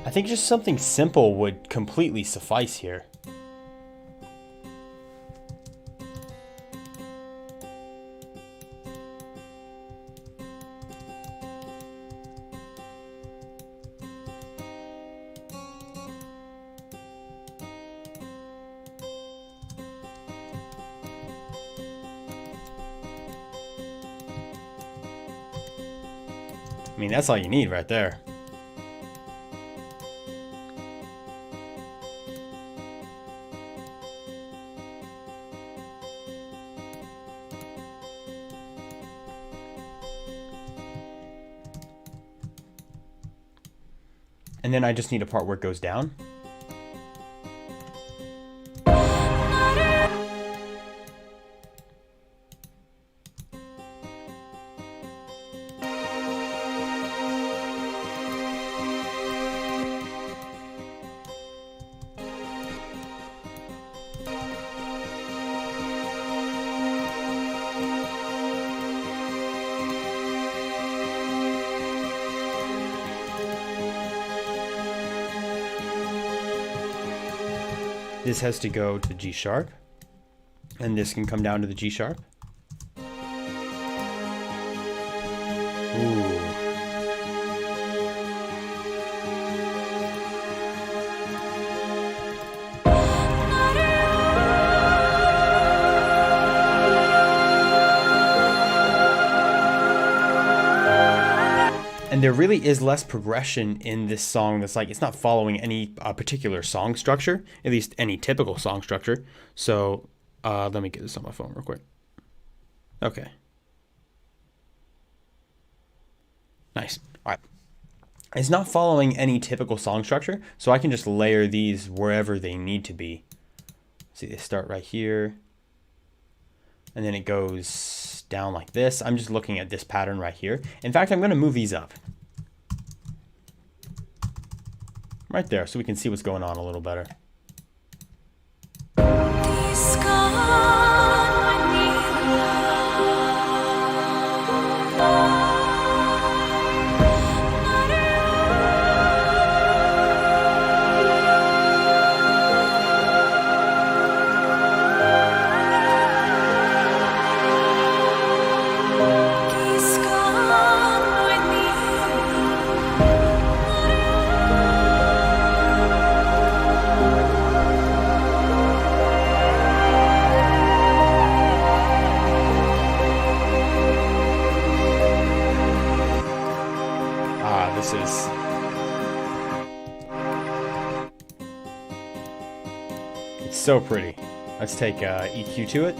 I think just something simple would completely suffice here. I mean, that's all you need right there. And then I just need a part where it goes down. This has to go to the G sharp, and this can come down to the G sharp. Ooh. And there really is less progression in this song. That's like, it's not following any particular song structure, at least any typical song structure. So let me get this on my phone real quick. Okay. Nice. All right. It's not following any typical song structure, so I can just layer these wherever they need to be. See, they start right here, and then it goes down like this. I'm just looking at this pattern right here. In fact, I'm going to move these up right there so we can see what's going on a little better. So pretty. Let's take EQ to it.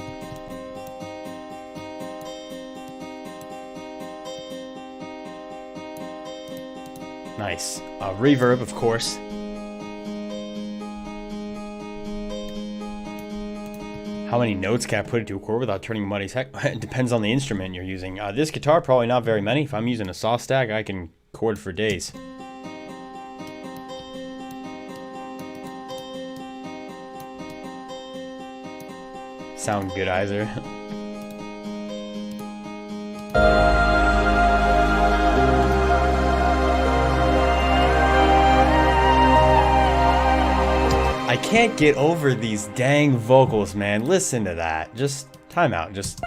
Nice. Reverb, of course. How many notes can I put into a chord without turning muddy as heck? It depends on the instrument you're using. This guitar, probably not very many. If I'm using a saw stack, I can chord for days. Sound good, Iser. I can't get over these dang vocals, man. Listen to that. Just time out. Just.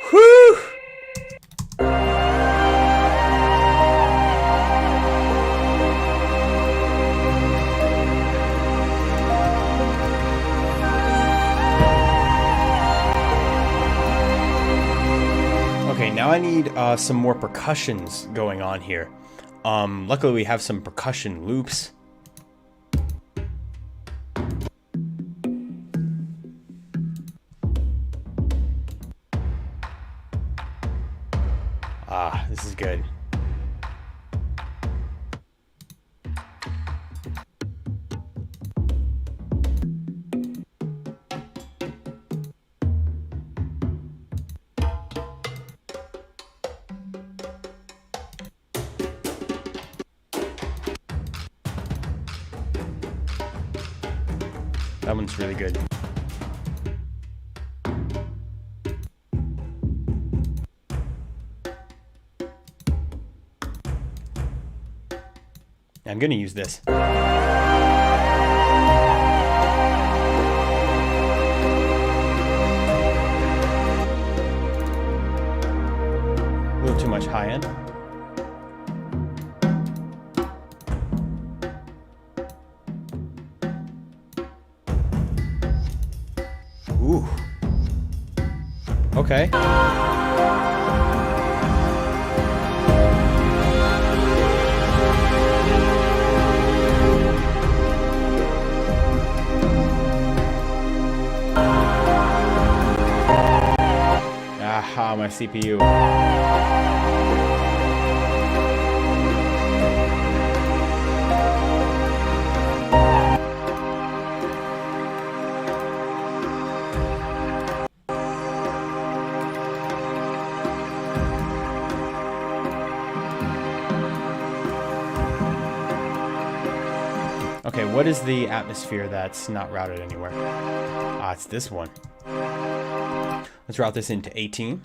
Whew. Okay, now I need some more percussions going on here. Luckily we have some percussion loops. Ah, this is good. That one's really good. I'm gonna use this. A little too much high end. Ooh. Okay. Aha, my CPU. Okay, what is the atmosphere that's not routed anywhere? Ah, it's this one. Let's route this into 18.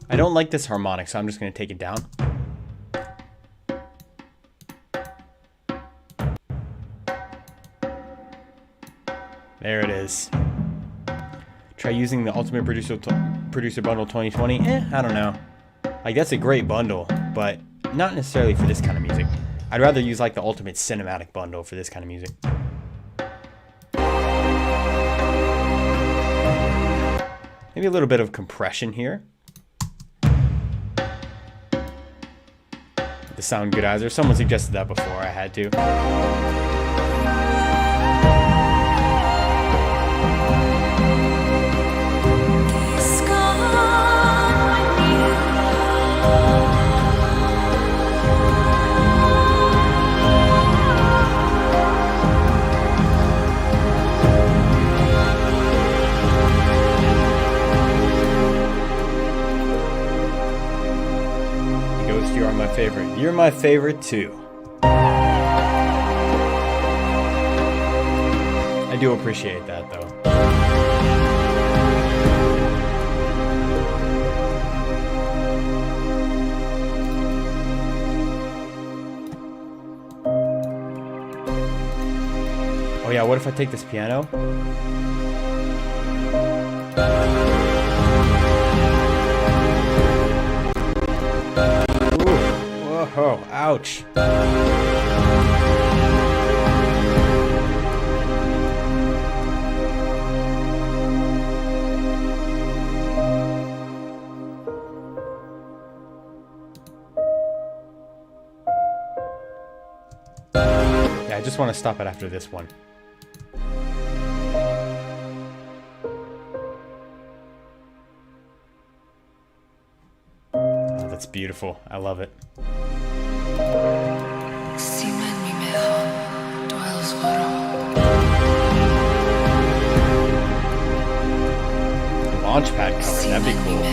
I don't like this harmonic, so I'm just going to take it down. There it is. Try using the Ultimate Producer Bundle 2020. I don't know. Like, that's a great bundle, but not necessarily for this kind of music. I'd rather use like the Ultimate Cinematic Bundle for this kind of music. Maybe a little bit of compression here. The sound good, Iser. Someone suggested that before. I had to. You are my favorite. You're my favorite too. I do appreciate that though. Oh yeah, what if I take this piano? Ouch. Yeah, I just want to stop it after this one. Oh, that's beautiful. I love it. Launchpad cover, that'd be cool.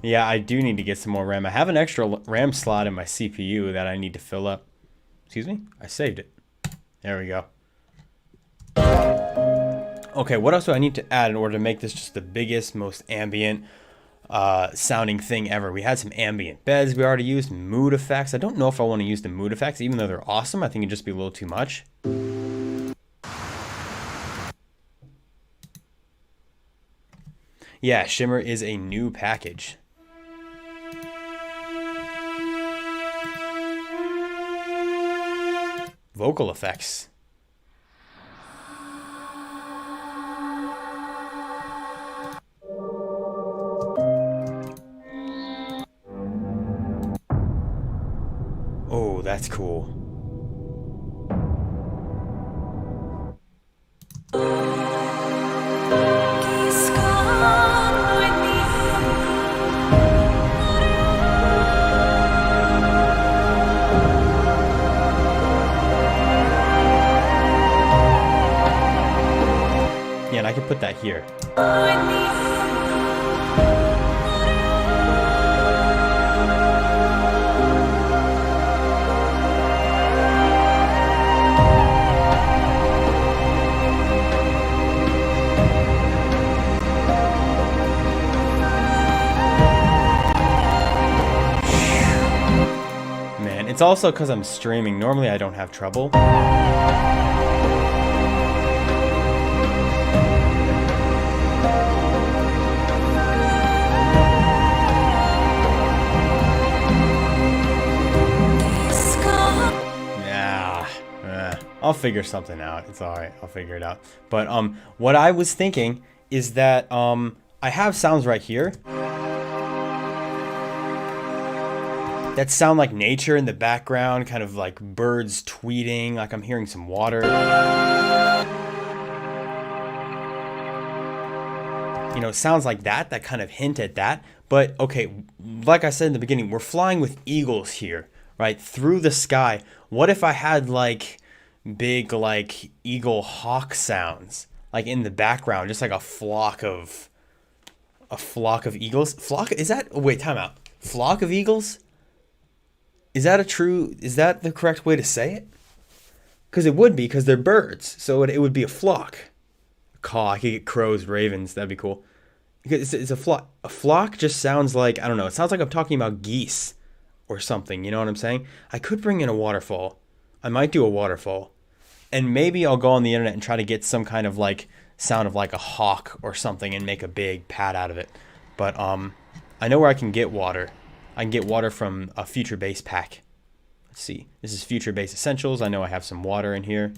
Yeah, I do need to get some more RAM. I have an extra RAM slot in my CPU that I need to fill up. Excuse me? I saved it. There we go. Okay, what else do I need to add in order to make this just the biggest, most ambient sounding thing ever? We had some ambient beds we already used, mood effects. I don't know if I want to use the mood effects, even though they're awesome. I think it'd just be a little too much. Yeah, Shimmer is a new package. Vocal effects. Oh, that's cool. Yeah, and I can put that here. Man, it's also because I'm streaming. Normally I don't have trouble. I'll figure something out. It's all right. I'll figure it out. But what I was thinking is that I have sounds right here that sound like nature in the background, kind of like birds tweeting, like I'm hearing some water. You know, sounds like that kind of hint at that. But okay, like I said in the beginning, we're flying with eagles here, right? Through the sky. What if I had like big like eagle hawk sounds like in the background, just like a flock of eagles? Flock, is that, wait, time out. Flock of eagles? Is that the correct way to say it? Because it would be, because they're birds, so it would be a flock. A caw, I could get crows, ravens, that'd be cool. It's a flock. A flock just sounds like, I don't know, it sounds like I'm talking about geese or something, you know what I'm saying? I could bring in a waterfall. I might do a waterfall. And maybe I'll go on the internet and try to get some kind of like sound of like a hawk or something and make a big pad out of it. But I know where I can get water. I can get water from a Future Bass pack. Let's see. This is Future Bass Essentials. I know I have some water in here.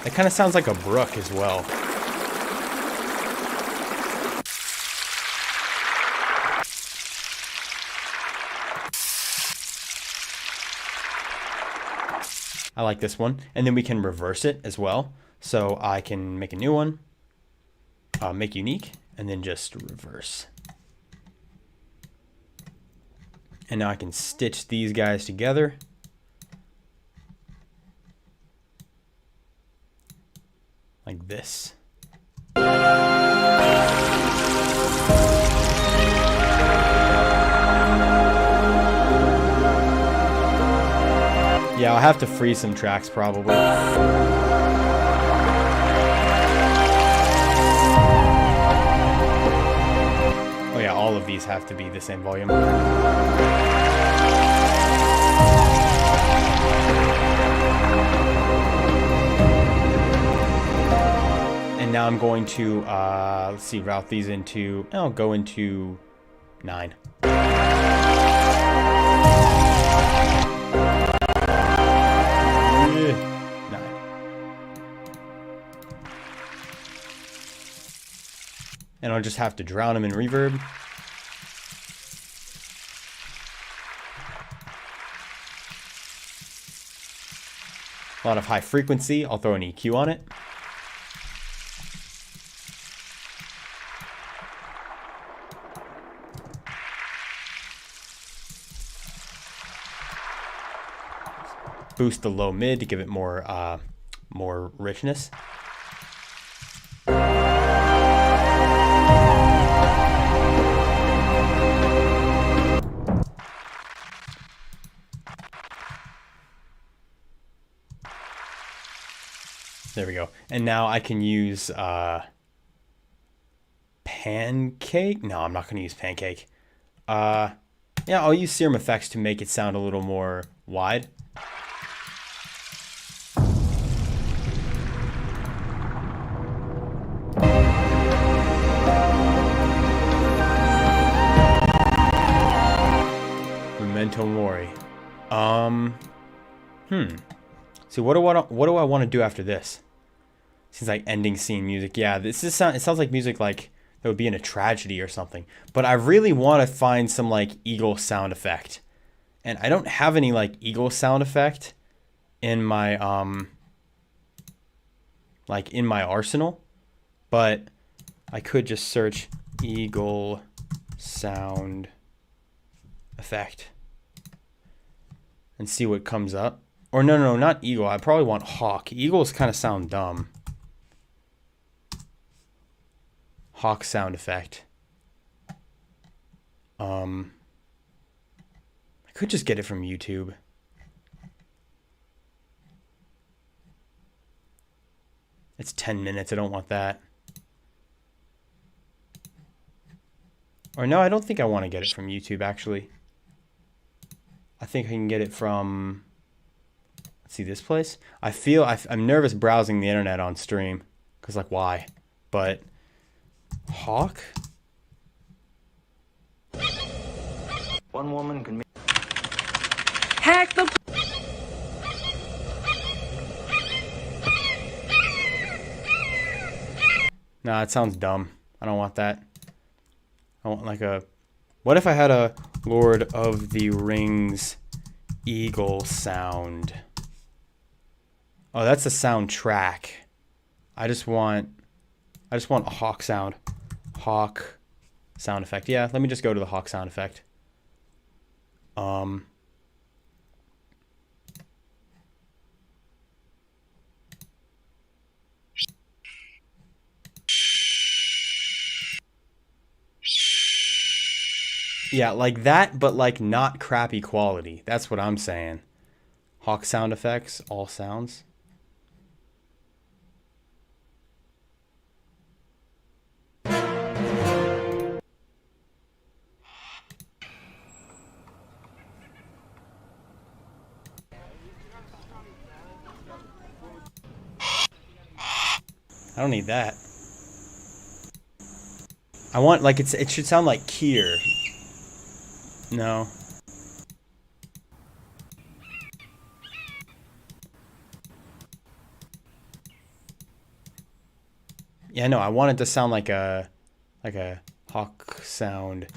It kind of sounds like a brook as well. I like this one. And then we can reverse it as well. So I can make a new one, make unique, and then just reverse. And now I can stitch these guys together. Like this. have to freeze some tracks probably. Oh yeah, all of these have to be the same volume. And now I'm going to, let's see, route these into, I'll go into 9. And I'll just have to drown them in reverb. A lot of high frequency. I'll throw an EQ on it. Boost the low mid to give it more more richness. There we go. And now I can use Pancake. No, I'm not going to use Pancake. Yeah, I'll use Serum Effects to make it sound a little more wide. Memento Mori. So what do I want to do after this? Seems like ending scene music. Yeah, it sounds like music like that would be in a tragedy or something. But I really want to find some like eagle sound effect. And I don't have any like eagle sound effect in my like in my arsenal, but I could just search eagle sound effect and see what comes up. Or no, not eagle. I probably want hawk. Eagles kind of sound dumb. Hawk sound effect. I could just get it from YouTube. It's 10 minutes. I don't want that. Or no, I don't think I want to get it from YouTube, actually. I think I can get it from... Let's see, this place? I'm nervous browsing the internet on stream. Because, like, why? But... Hawk? One woman can make... Hack the... Nah, it sounds dumb. I don't want that. I want like a... What if I had a Lord of the Rings eagle sound? Oh, that's a soundtrack. I just want a hawk sound. Hawk sound effect. Yeah, let me just go to the hawk sound effect. Yeah, like that, but like not crappy quality. That's what I'm saying. Hawk sound effects, all sounds. I don't need that. I want like it should sound like Kier. No. Yeah, no, I want it to sound like a hawk sound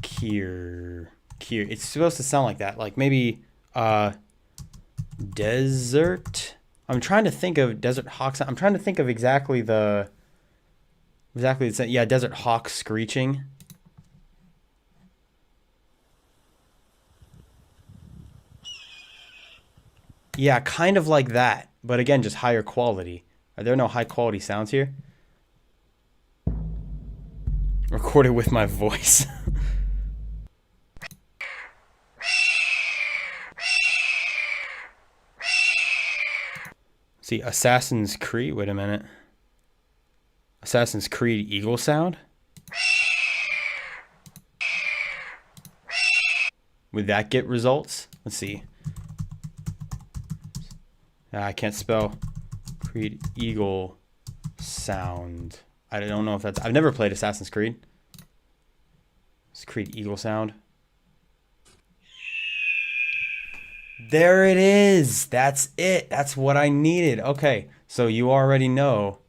Kier. It's supposed to sound like that. Like maybe desert. I'm trying to think of desert hawk sound. I'm trying to think of exactly the yeah, desert hawk screeching. Yeah, kind of like that, but again, just higher quality. Are there no high quality sounds here? Recorded with my voice. See, Assassin's Creed, wait a minute. Assassin's Creed Eagle sound? Would that get results? Let's see. I can't spell Creed Eagle sound. I don't know if that's... I've never played Assassin's Creed. It's Creed Eagle sound. There it is. That's it. That's what I needed. Okay, so you already know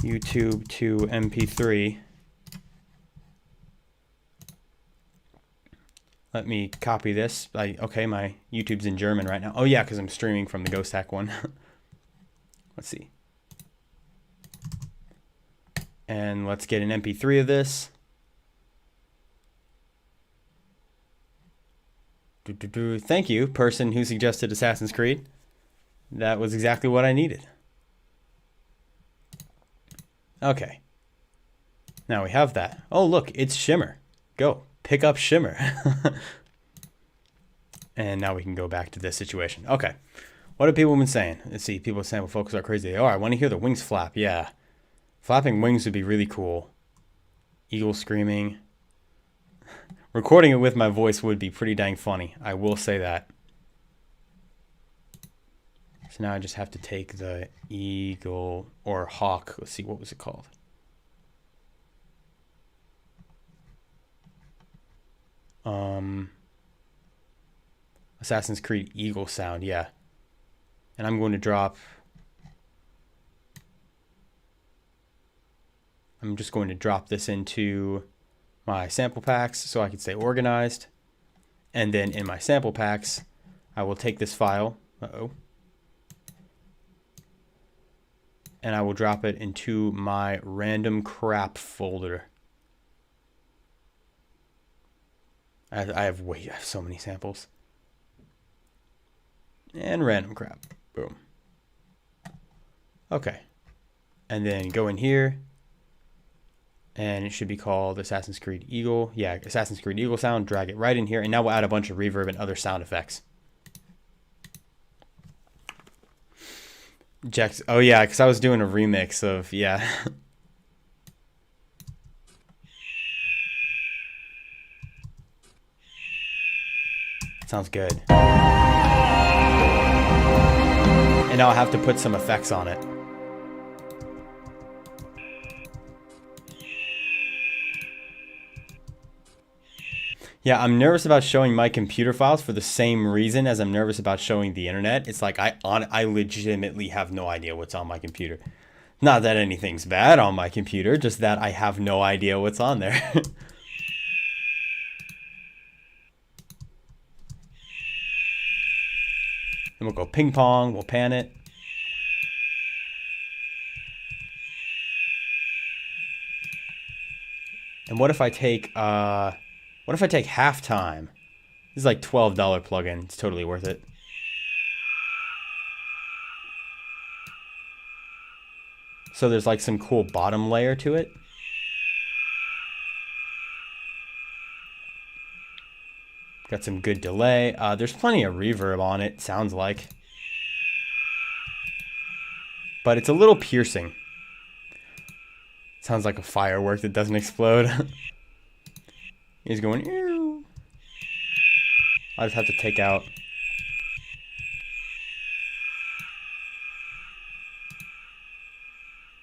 YouTube to MP3. Let me copy this. Okay, my YouTube's in German right now. Oh yeah, because I'm streaming from the Ghosthack one. Let's see. And let's get an MP3 of this. Thank you, person who suggested Assassin's Creed. That was exactly what I needed. Okay. Now we have that. Oh, look, it's Shimmer. Go, pick up Shimmer. And now we can go back to this situation. Okay. What have people been saying? Let's see. People are saying, well, folks are crazy. They are. I want to hear the wings flap. Yeah. Flapping wings would be really cool. Eagle screaming. Recording it with my voice would be pretty dang funny. I will say that. So now I just have to take the eagle or hawk. Let's see, what was it called? Assassin's Creed Eagle sound, yeah. And I'm going to drop... I'm just going to drop this into my sample packs so I can stay organized. And then in my sample packs, I will take this file. And I will drop it into my random crap folder. I have so many samples. And random crap. Boom. Okay. And then go in here. And it should be called Assassin's Creed Eagle. Yeah, Assassin's Creed Eagle sound. Drag it right in here. And now we'll add a bunch of reverb and other sound effects. Jax. Oh, yeah, because I was doing a remix of, yeah. Sounds good. And now I'll have to put some effects on it. Yeah, I'm nervous about showing my computer files for the same reason as I'm nervous about showing the internet. It's like I legitimately have no idea what's on my computer. Not that anything's bad on my computer, just that I have no idea what's on there. Then we'll go ping pong, we'll pan it. And what if I take halftime? This is like $12 plugin. It's totally worth it. So there's like some cool bottom layer to it. Got some good delay. There's plenty of reverb on it, sounds like. But it's a little piercing. Sounds like a firework that doesn't explode. He's going, ew. I just have to take out.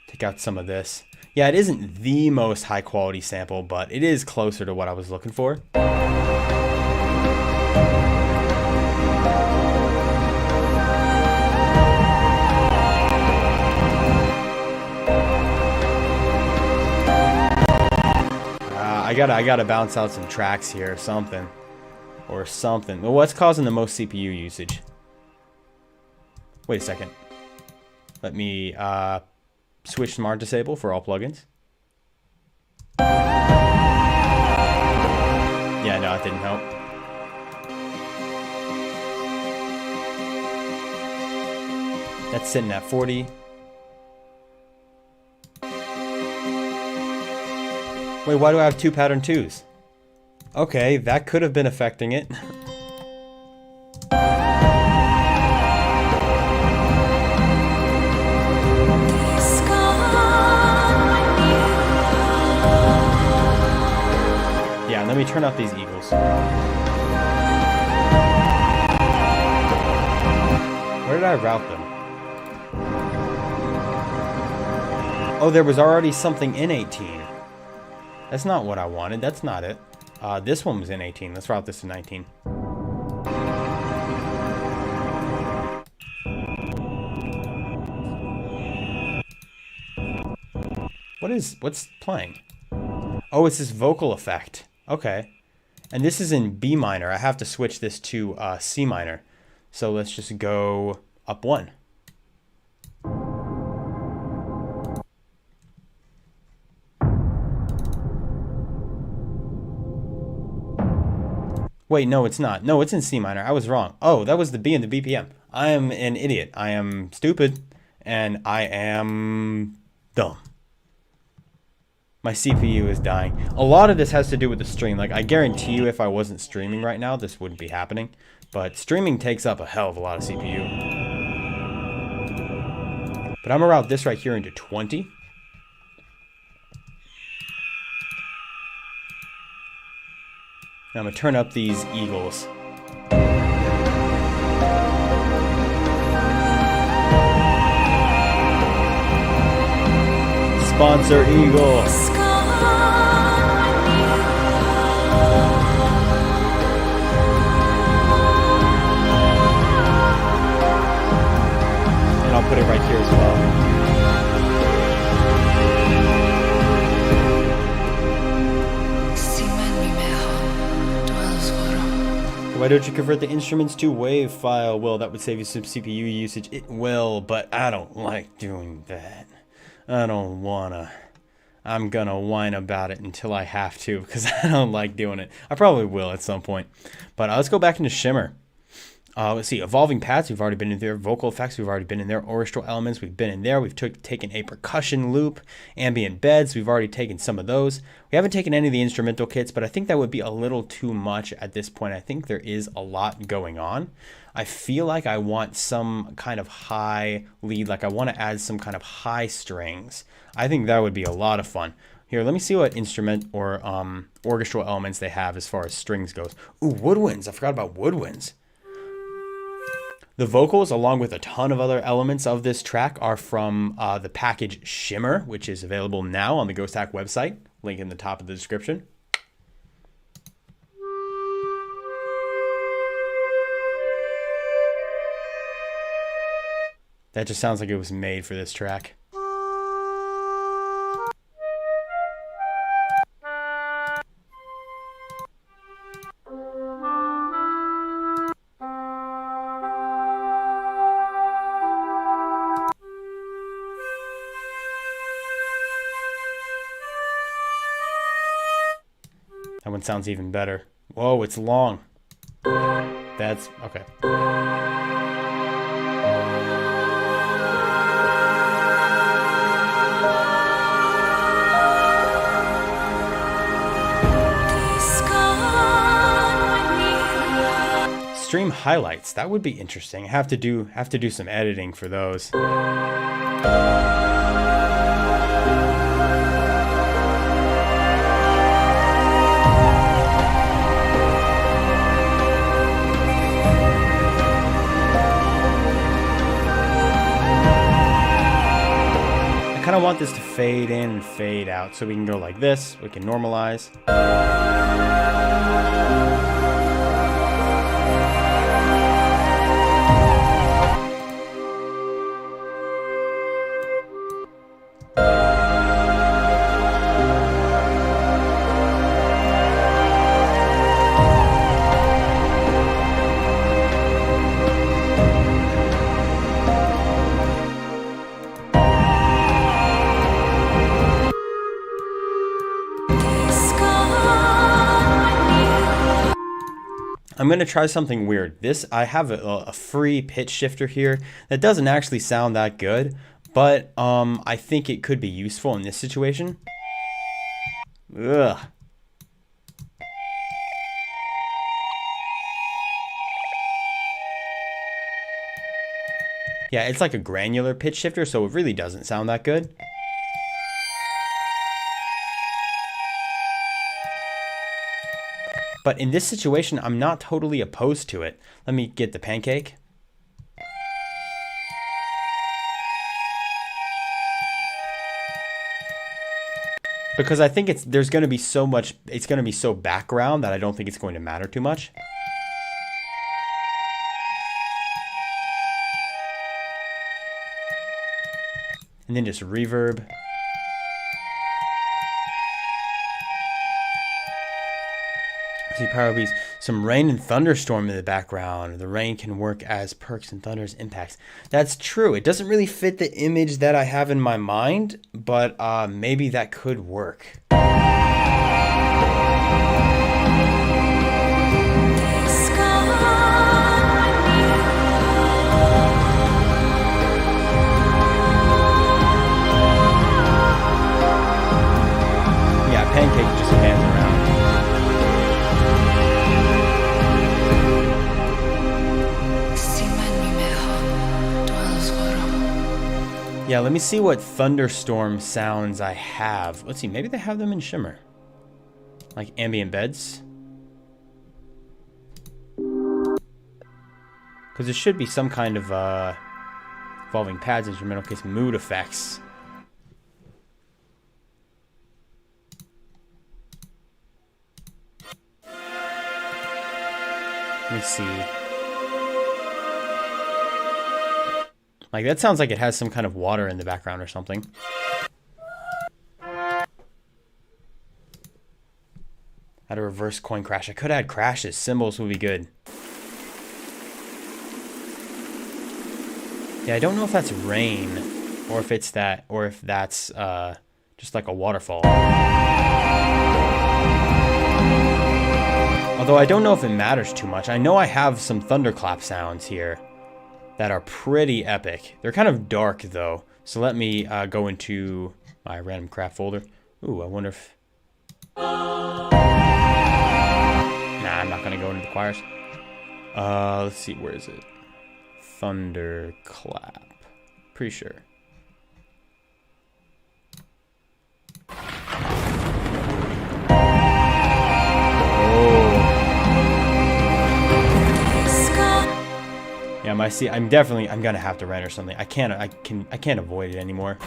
Take out some of this. Yeah, it isn't the most high quality sample, but it is closer to what I was looking for. I gotta bounce out some tracks here or something. Well, what's causing the most CPU usage? Wait a second. Let me switch Smart Disable for all plugins. Yeah, no, it didn't help. That's sitting at 40. Wait, why do I have two pattern 2s? Okay, that could have been affecting it. let me turn out these eagles. Where did I route them? Oh, there was already something in 18. That's not what I wanted. That's not it. This one was in 18. Let's route this to 19. What's playing? Oh, it's this vocal effect. Okay. And this is in B minor. I have to switch this to C minor. So let's just go up one. Wait, no, it's not. No, it's in C minor. I was wrong. Oh, that was the B and the BPM. I am an idiot. I am stupid. And I am dumb. My CPU is dying. A lot of this has to do with the stream. Like, I guarantee you if I wasn't streaming right now, this wouldn't be happening. But streaming takes up a hell of a lot of CPU. But I'm going to route this right here into 20. Now I'm going to turn up these eagles. Sponsor eagle. And I'll put it right here as well. Why don't you convert the instruments to WAV file? Well, that would save you some CPU usage. It will, but I don't like doing that. I don't wanna. I'm gonna whine about it until I have to because I don't like doing it. I probably will at some point. But let's go back into Shimmer. Let's see, evolving paths, we've already been in there. Vocal effects, we've already been in there. Orchestral elements, we've been in there. We've taken a percussion loop. Ambient beds, we've already taken some of those. We haven't taken any of the instrumental kits, but I think that would be a little too much at this point. I think there is a lot going on. I feel like I want some kind of high lead, like I want to add some kind of high strings. I think that would be a lot of fun. Here, let me see what instrument or orchestral elements they have as far as strings goes. Ooh, woodwinds, I forgot about woodwinds. The vocals, along with a ton of other elements of this track, are from the package Shimmer, which is available now on the Ghosthack website. Link in the top of the description. That just sounds like it was made for this track. That one sounds even better. Whoa, it's long. That's okay. Stream highlights. That would be interesting. Have to do some editing for those. I kind of want this to fade in and fade out, so we can go like this. We can normalize. I'm going to try something weird. I have a free pitch shifter here that doesn't actually sound that good, but I think it could be useful in this situation. Ugh. Yeah, it's like a granular pitch shifter, so it really doesn't sound that good. But in this situation, I'm not totally opposed to it. Let me get the pancake. Because I think there's going to be so much, it's going to be so background that I don't think it's going to matter too much. And then just reverb. See, power beats. Some rain and thunderstorm in the background. The rain can work as perks and thunder's impacts. That's true. It doesn't really fit the image that I have in my mind, but maybe that could work. Yeah, pancake just pans around. Yeah, let me see what thunderstorm sounds I have. Let's see, maybe they have them in Shimmer. Like ambient beds. Because there should be some kind of evolving pads, instrumental case, mood effects. Let me see. Like, that sounds like it has some kind of water in the background or something. Add a reverse coin crash. I could add crashes. Cymbals would be good. Yeah, I don't know if that's rain or if it's that, or if that's just like a waterfall. Although I don't know if it matters too much. I know I have some thunderclap sounds here that are pretty epic. They're kind of dark though. So let me go into my random craft folder. Ooh, I wonder if... Nah, I'm not gonna go into the choirs. Let's see, where is it? Thunderclap. Pretty sure. Yeah, I'm gonna have to rent or something. I can't avoid it anymore.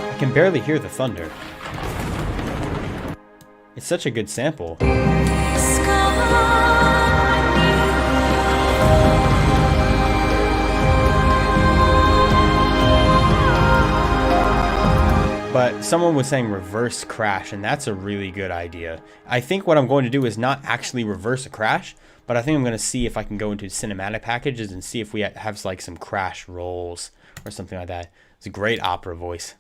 I can barely hear the thunder. It's such a good sample. But someone was saying reverse crash, and that's a really good idea. I think what I'm going to do is not actually reverse a crash, but I think I'm going to see if I can go into cinematic packages and see if we have like some crash rolls or something like that. It's a great opera voice.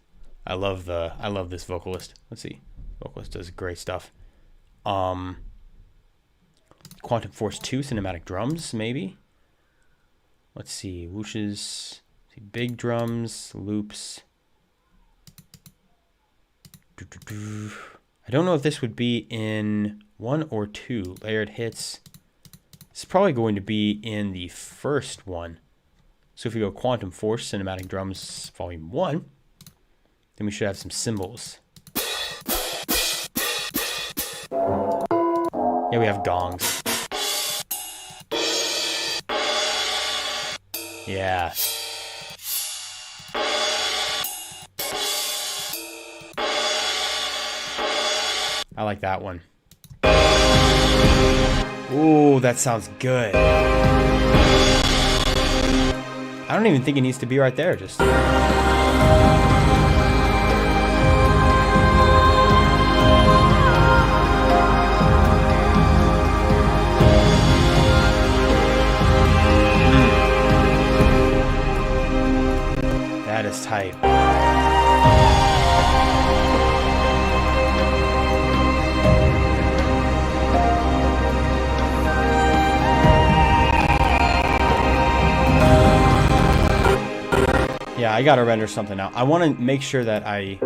I love this vocalist. Let's see. Vocalist does great stuff. Quantum Force 2 cinematic drums, maybe. Let's see. Whooshes. See, big drums, loops. I don't know if this would be in 1 or 2 layered hits. It's probably going to be in the first one. So if we go Quantum Force cinematic drums volume 1, then we should have some cymbals. Yeah, we have gongs. Yeah. I like that one. Ooh, that sounds good. I don't even think it needs to be right there, just... That is tight. Yeah, I gotta render something out. I want to make sure that I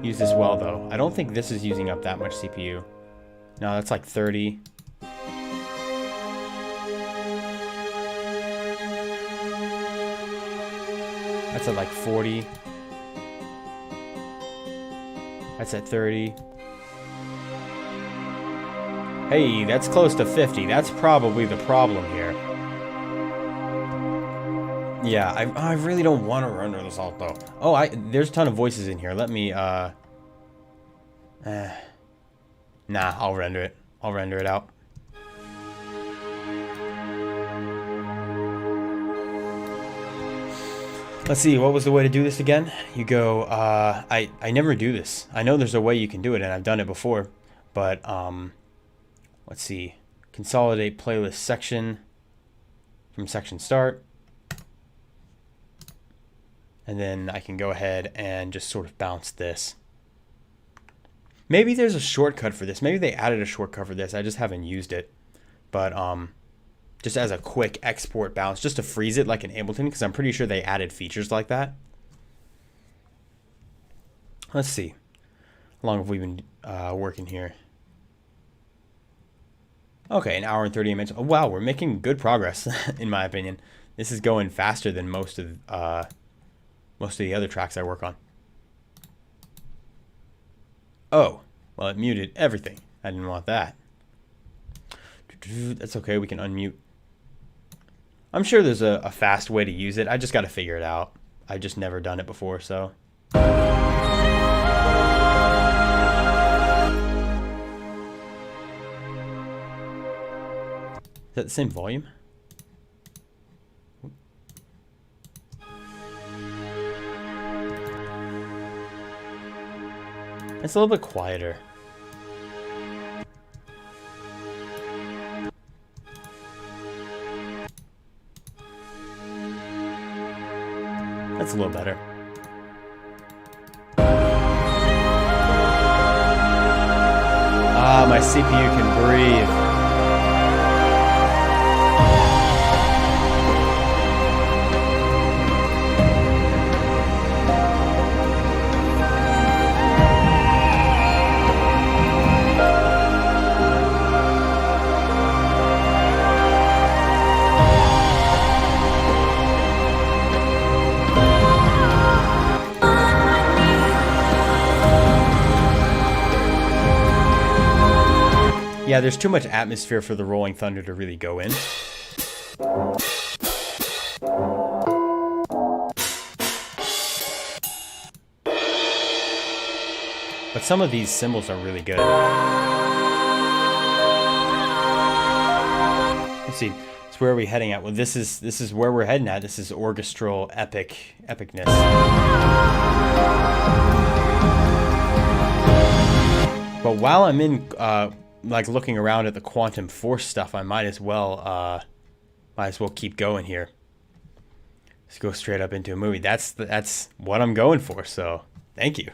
use this well, though. I don't think this is using up that much CPU. No, that's like 30. That's at like 40. That's at 30. Hey, that's close to 50. That's probably the problem here. Yeah, I really don't want to render this out, though. Oh, there's a ton of voices in here. Let me, nah, I'll render it. I'll render it out. Let's see, what was the way to do this again? You go, I never do this. I know there's a way you can do it, and I've done it before. But, let's see. Consolidate playlist section from section start. And then I can go ahead and just sort of bounce this. Maybe there's a shortcut for this. Maybe they added a shortcut for this. I just haven't used it. But just as a quick export bounce, just to freeze it like in Ableton, because I'm pretty sure they added features like that. Let's see. How long have we been working here? Okay, an hour and 30 minutes. Oh, wow, we're making good progress, in my opinion. This is going faster than most of the other tracks I work on. Oh, well, it muted everything. I didn't want that. That's okay, we can unmute. I'm sure there's a fast way to use it. I just got to figure it out. I've just never done it before, so. Is that the same volume? It's a little bit quieter. That's a little better. Ah, my CPU can breathe. Yeah, there's too much atmosphere for the Rolling Thunder to really go in. But some of these cymbals are really good. Let's see. So where are we heading at? Well, this is where we're heading at. This is orchestral epicness. But while I'm in like looking around at the quantum force stuff, I might as well keep going here. Let's go straight up into a movie. That's what I'm going for. So thank you.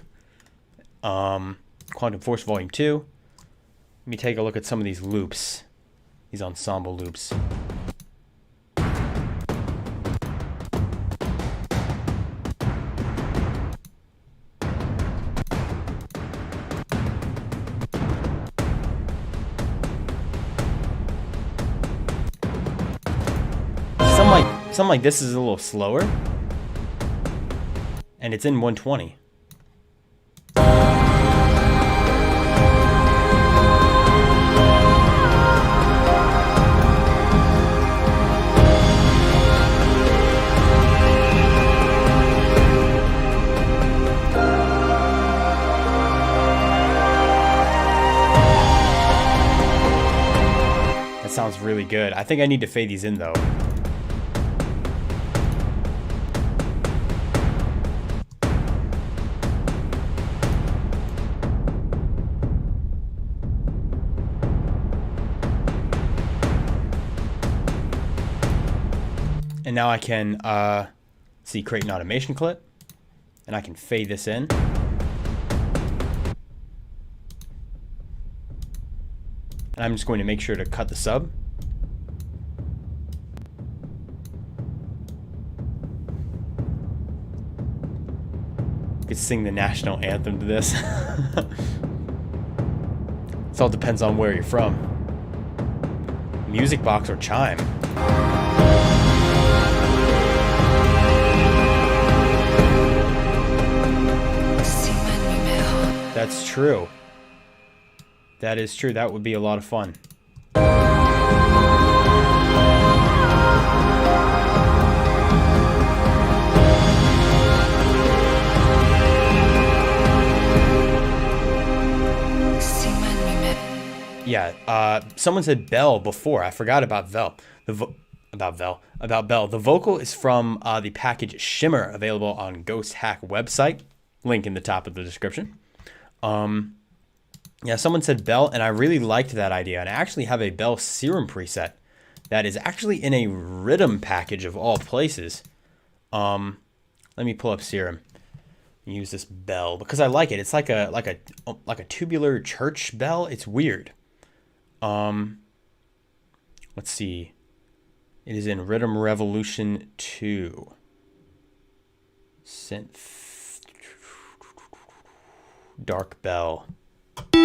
Quantum Force Volume 2. Let me take a look at some of these loops, these ensemble loops. Something like this is a little slower, and it's in 120. That sounds really good. I think I need to fade these in though. And now I can see, create an automation clip, and I can fade this in. And I'm just going to make sure to cut the sub. could sing the national anthem to this. It all depends on where you're from. Music box or chime. That's true. That is true. That would be a lot of fun. Yeah, someone said Bell before. I forgot about Bell. About Bell. The vocal is from the package Shimmer, available on Ghosthack website. Link in the top of the description. Yeah, someone said Bell, and I really liked that idea. And I actually have a Bell Serum preset that is actually in a rhythm package of all places. Let me pull up Serum. Use this bell because I like it. It's like a tubular church bell. It's weird. Let's see. It is in Rhythm Revolution 2. Synth. Dark bell. I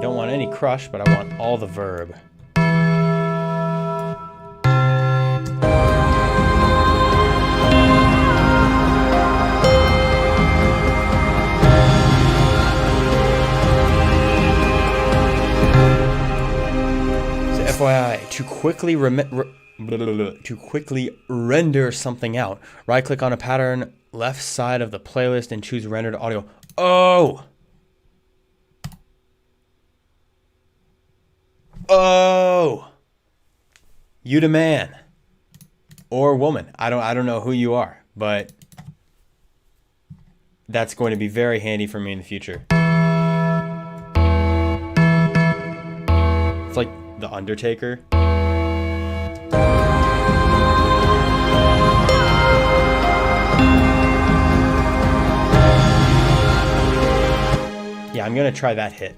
don't want any crush, but I want all the verb. FYI, to quickly render something out, right-click on a pattern, left side of the playlist, and choose rendered audio. Oh! Oh! You the man. Or woman. I don't know who you are, but that's going to be very handy for me in the future. It's like The Undertaker. Yeah, I'm gonna try that hit.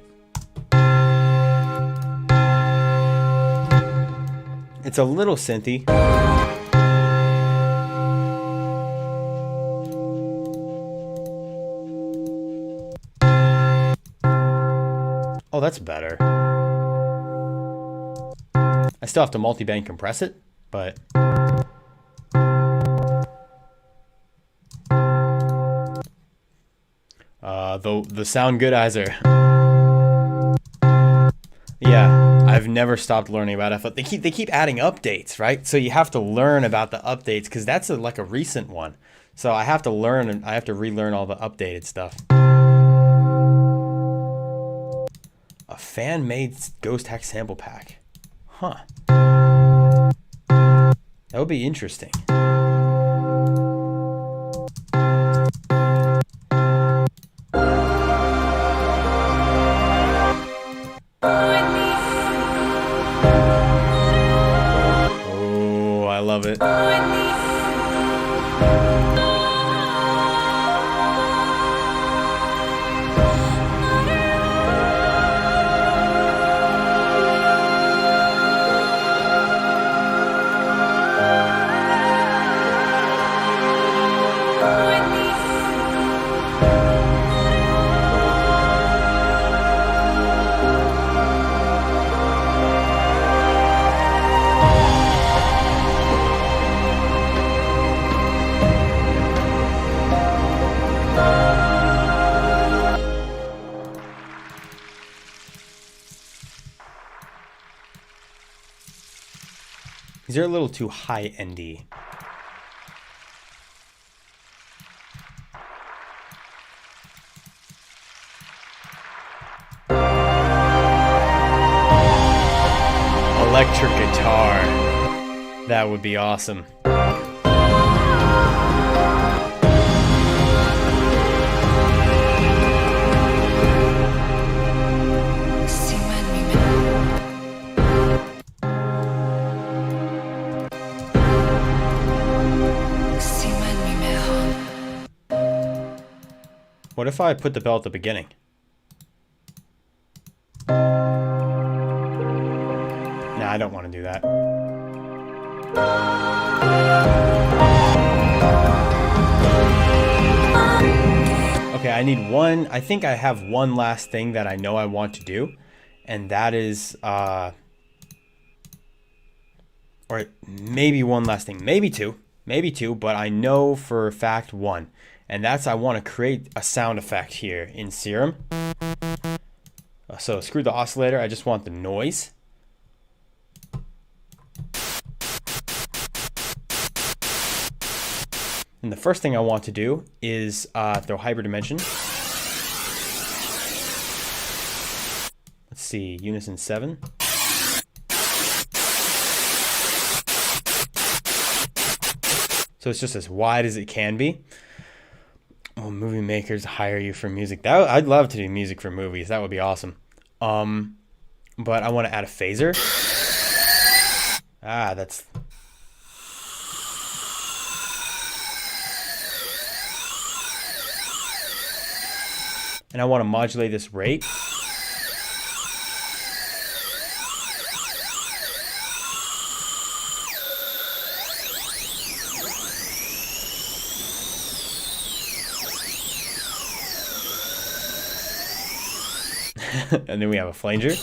It's a little synthy. Oh, that's better. I still have to multi-band compress it, but the sound goodizer. Yeah, I've never stopped learning about it. They keep adding updates, right? So you have to learn about the updates because that's like a recent one. So I have to learn and I have to relearn all the updated stuff. A fan-made Ghosthack sample pack. Huh. That would be interesting. Oh, I love it. These are a little too high-endy. Electric guitar. That would be awesome. What if I put the bell at the beginning? Nah, I don't want to do that. Okay, I need one. I think I have one last thing that I know I want to do, and that is, or maybe one last thing, maybe two, but I know for a fact one, and that's I want to create a sound effect here in Serum. So screw the oscillator, I just want the noise. And the first thing I want to do is throw hyperdimension. Let's see, unison 7. So it's just as wide as it can be. Well, movie makers hire you for music. I'd love to do music for movies. That would be awesome. But I want to add a phaser. That's... And I want to modulate this rate. And then we have a flanger.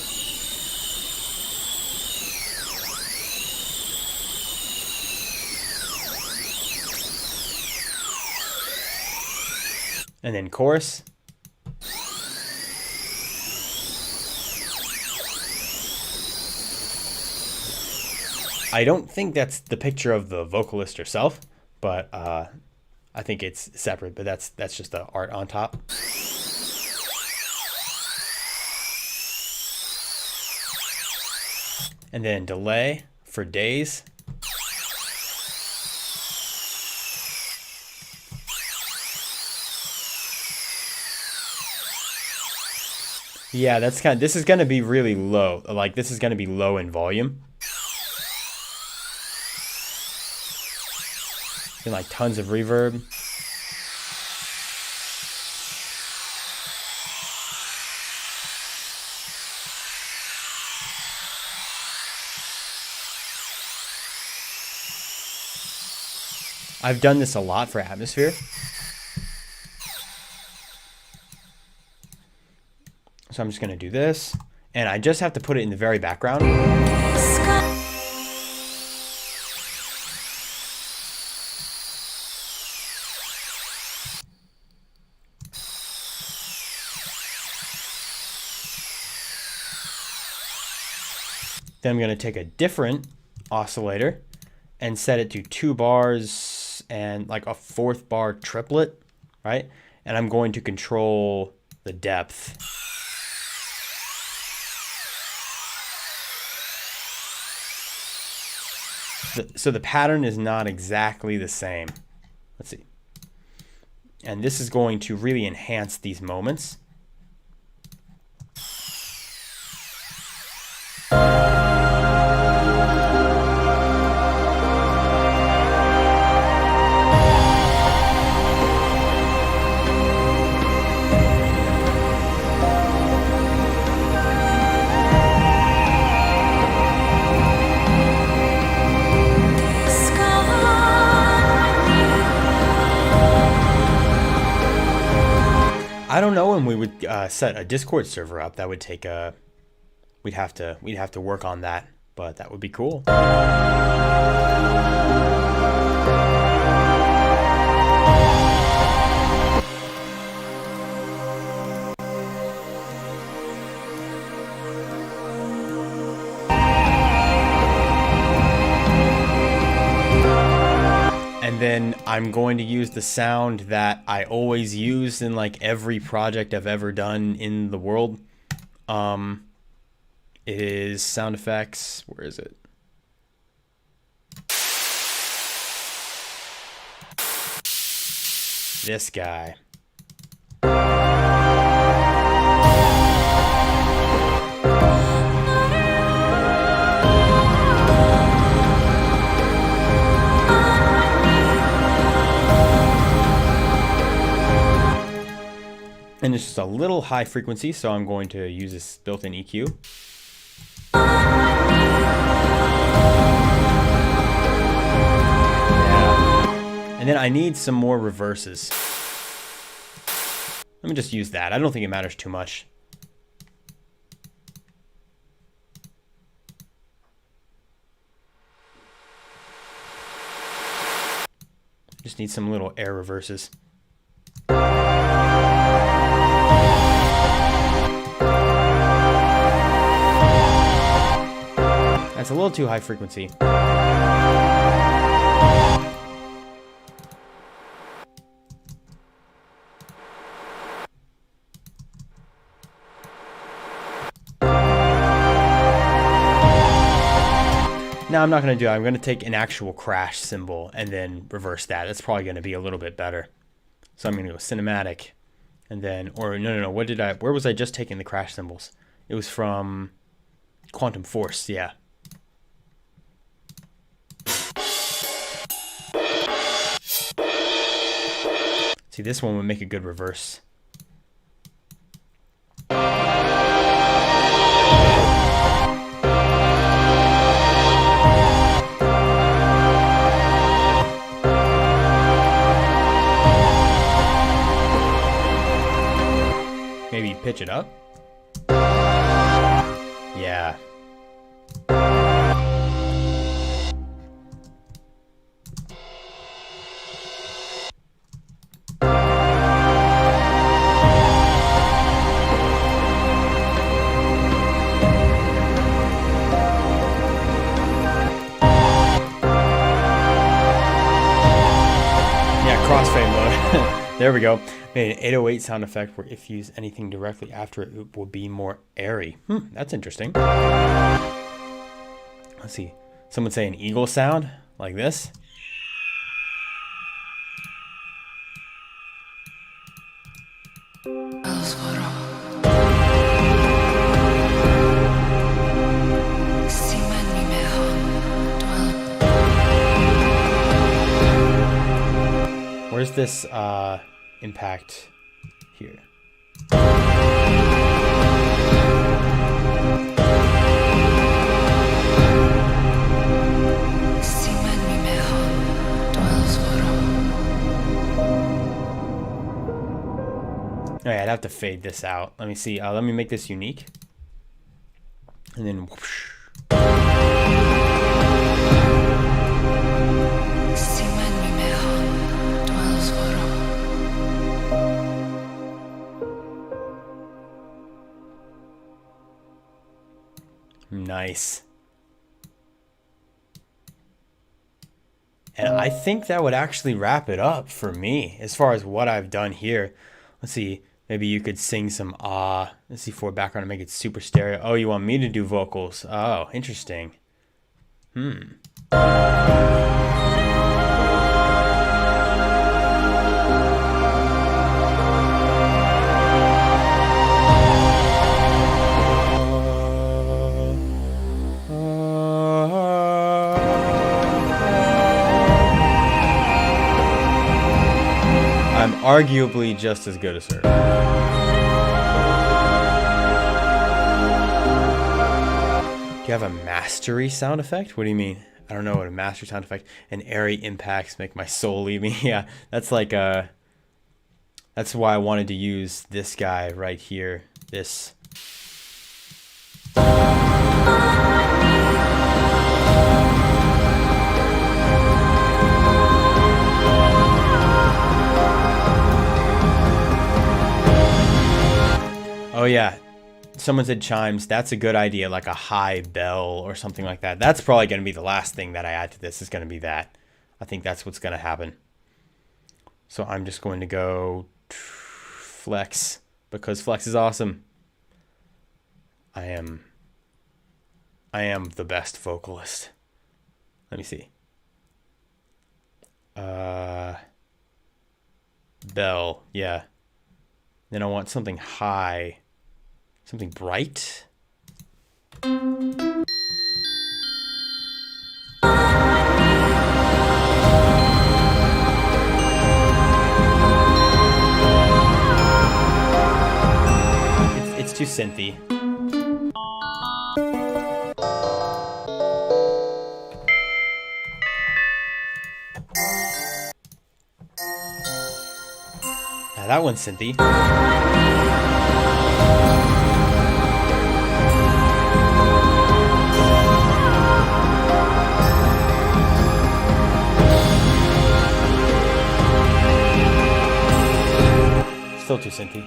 And then chorus. I don't think that's the picture of the vocalist herself, but I think it's separate, but that's just the art on top. And then delay for days. Yeah, that's this is going to be really low. Like, this is going to be low in volume. And like tons of reverb. I've done this a lot for atmosphere. So I'm just going to do this, and I just have to put it in the very background. Then I'm going to take a different oscillator and set it to 2 bars and like a 4th bar triplet, right? And I'm going to control the depth. So the pattern is not exactly the same. Let's see. And this is going to really enhance these moments. I don't know when we would set a Discord server up. That would take a... We'd have to work on that, but that would be cool. And then I'm going to use the sound that I always use in like every project I've ever done in the world. It is sound effects. Where is it? This guy. And it's just a little high frequency, so I'm going to use this built-in EQ. And then I need some more reverses. Let me just use that. I don't think it matters too much. Just need some little air reverses. That's a little too high frequency. Now I'm not going to do it. I'm going to take an actual crash cymbal and then reverse that. That's probably going to be a little bit better. So I'm going to go cinematic and then, or no. Where was I just taking the crash cymbals? It was from Quantum Force, yeah. See, this one would make a good reverse. Maybe pitch it up? Yeah. Crossfade mode. There we go. Made an 808 sound effect where if you use anything directly after it, it will be more airy. That's interesting. Let's see. Some would say an eagle sound like this. Where's this impact here? Alright, I'd have to fade this out. Let me see. Let me make this unique. And then whoosh. Nice. And I think that would actually wrap it up for me as far as what I've done here. Let's see. Maybe you could sing some let's see, for background and make it super stereo. Oh, you want me to do vocals? Oh, interesting. I'm arguably just as good as her. Do you have a mastery sound effect? What do you mean? I don't know what a mastery sound effect. And airy impacts make my soul leave me. Yeah, that's like that's why I wanted to use this guy right here. This. Oh yeah, someone said chimes. That's a good idea, like a high bell or something like that. That's probably going to be the last thing that I add to this is going to be that. I think that's what's going to happen. So I'm just going to go flex because flex is awesome. I am the best vocalist. Let me see. Bell, yeah. Then I want something high. Something bright. It's too synthy. that one's synthy. Still too synthy.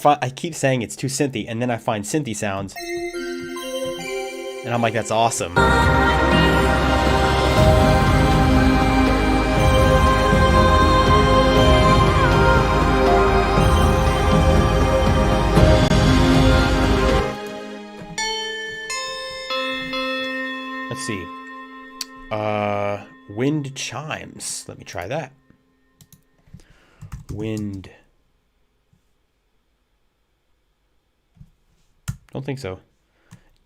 I keep saying it's too synthy, and then I find synthy sounds, and I'm like, that's awesome. Let's see. Wind chimes. Let me try that. Wind. Don't think so.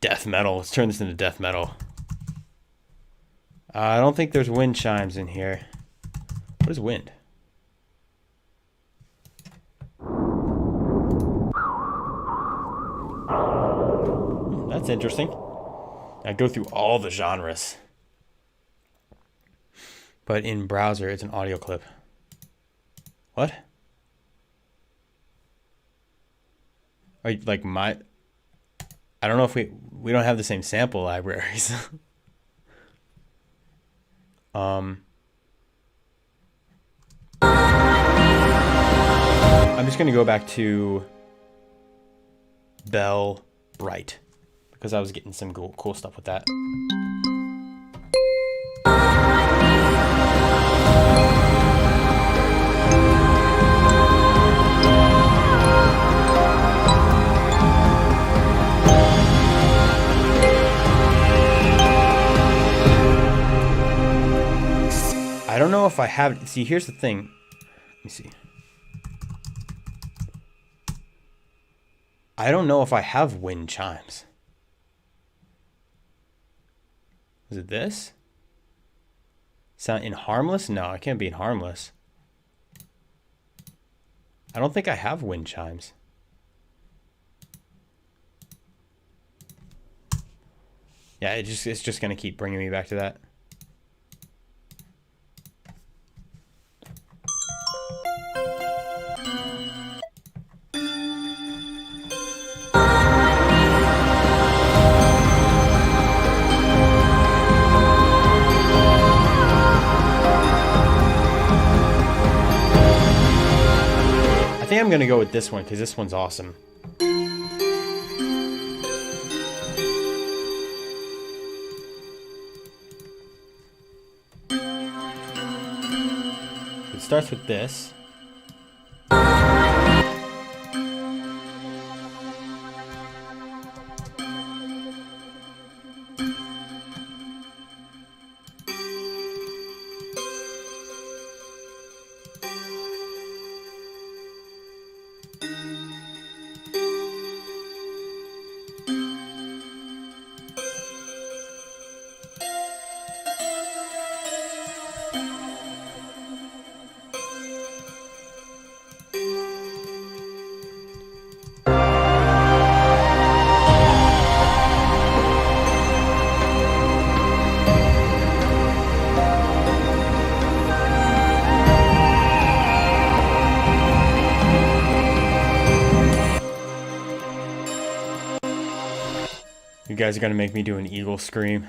Death metal. Let's turn this into death metal. I don't think there's wind chimes in here. What is wind? That's interesting. I go through all the genres. But in browser, it's an audio clip. What? Are you, like my... I don't know if we don't have the same sample libraries. I'm just gonna go back to Bell Bright because I was getting some cool stuff with that. I don't know if I have... See, here's the thing. Let me see. I don't know if I have wind chimes. Is it this? Sound in Harmless? No, I can't be in Harmless. I don't think I have wind chimes. Yeah, it's just going to keep bringing me back to that. I think I'm going to go with this one because this one's awesome. It starts with this. You guys are gonna make me do an eagle scream.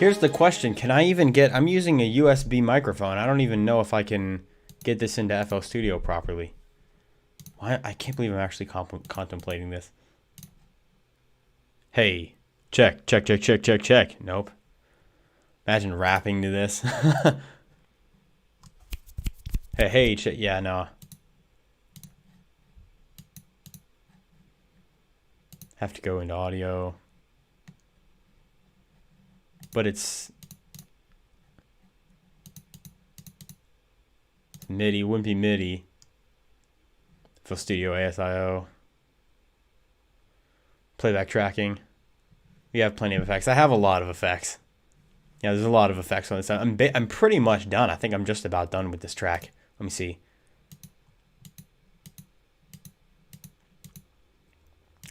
here's the question. Can I even get... I'm using a USB microphone. I don't even know if I can get this into FL Studio properly. Why? I can't believe I'm actually contemplating this. Hey. Check, check, check, check, check, check. Nope. Imagine rapping to this. Hey, check. Yeah, no. Have to go into audio. But it's MIDI, wouldn't be MIDI. FL Studio, ASIO. Playback tracking. We have plenty of effects. I have a lot of effects. Yeah, there's a lot of effects on this. I'm pretty much done. I think I'm just about done with this track. Let me see.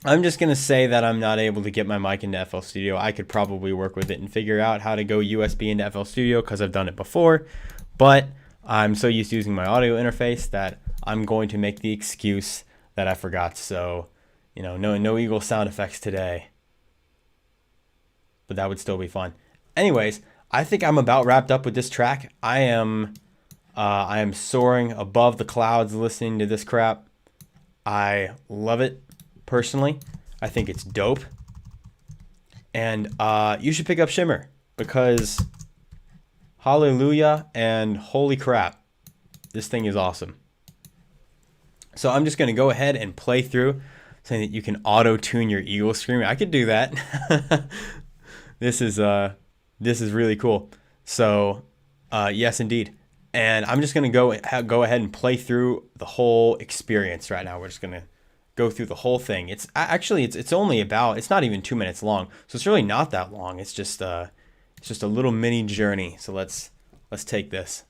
I'm just going to say that I'm not able to get my mic into FL Studio. I could probably work with it and figure out how to go USB into FL Studio because I've done it before. But I'm so used to using my audio interface that I'm going to make the excuse that I forgot. So, you know, no Eagle sound effects today. But that would still be fun. Anyways, I think I'm about wrapped up with this track. I am soaring above the clouds listening to this crap. I love it. Personally, I think it's dope. And you should pick up Shimmer because hallelujah and holy crap, this thing is awesome. So I'm just going to go ahead and play through saying that you can auto-tune your Eagle Scream. I could do that. This is really cool. So yes, indeed. And I'm just going to go ahead and play through the whole experience right now. We're just going to go through the whole thing. It's actually it's only about, it's not even 2 minutes long, so it's really not that long. It's just a little mini journey. So let's take this.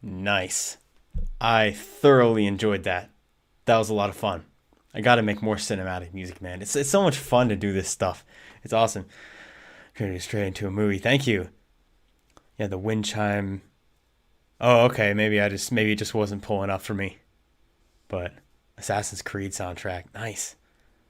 Nice. I thoroughly enjoyed that. That was a lot of fun. I got to make more cinematic music, man. It's so much fun to do this stuff. It's awesome. Turning straight into a movie. Thank you. Yeah, the wind chime. Oh, okay. Maybe it just wasn't pulling up for me. But Assassin's Creed soundtrack. Nice.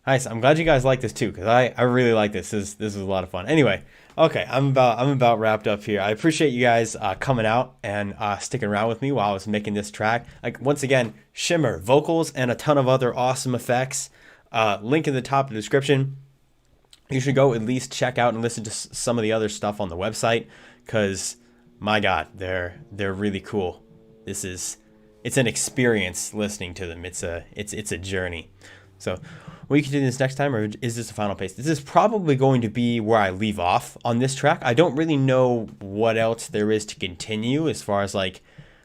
Nice. I'm glad you guys like this too, because I really like this. This was a lot of fun. Anyway, okay, I'm about wrapped up here. I appreciate you guys coming out and sticking around with me while I was making this track. Like, once again, Shimmer, vocals, and a ton of other awesome effects. Link in the top of the description. You should go at least check out and listen to some of the other stuff on the website, because my God, they're really cool. It's an experience listening to them. It's a journey. So we can do this next time, or is this the final pace? This is probably going to be where I leave off on this track. I don't really know what else there is to continue as far as like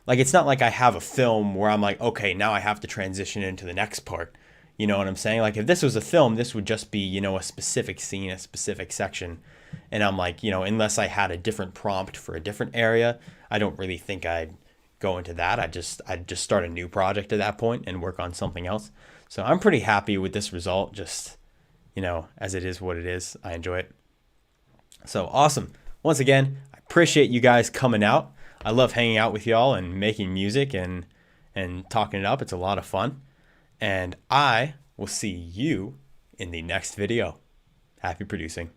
it's not like I have a film where I'm like, okay, now I have to transition into the next part. You know what I'm saying? Like if this was a film, this would just be, you know, a specific scene, a specific section. And I'm like, you know, unless I had a different prompt for a different area, I don't really think I'd go into that. I'd just start a new project at that point and work on something else. So I'm pretty happy with this result. Just, you know, as it is what it is. I enjoy it. So awesome. Once again, I appreciate you guys coming out. I love hanging out with y'all and making music and talking it up. It's a lot of fun. And I will see you in the next video. Happy producing.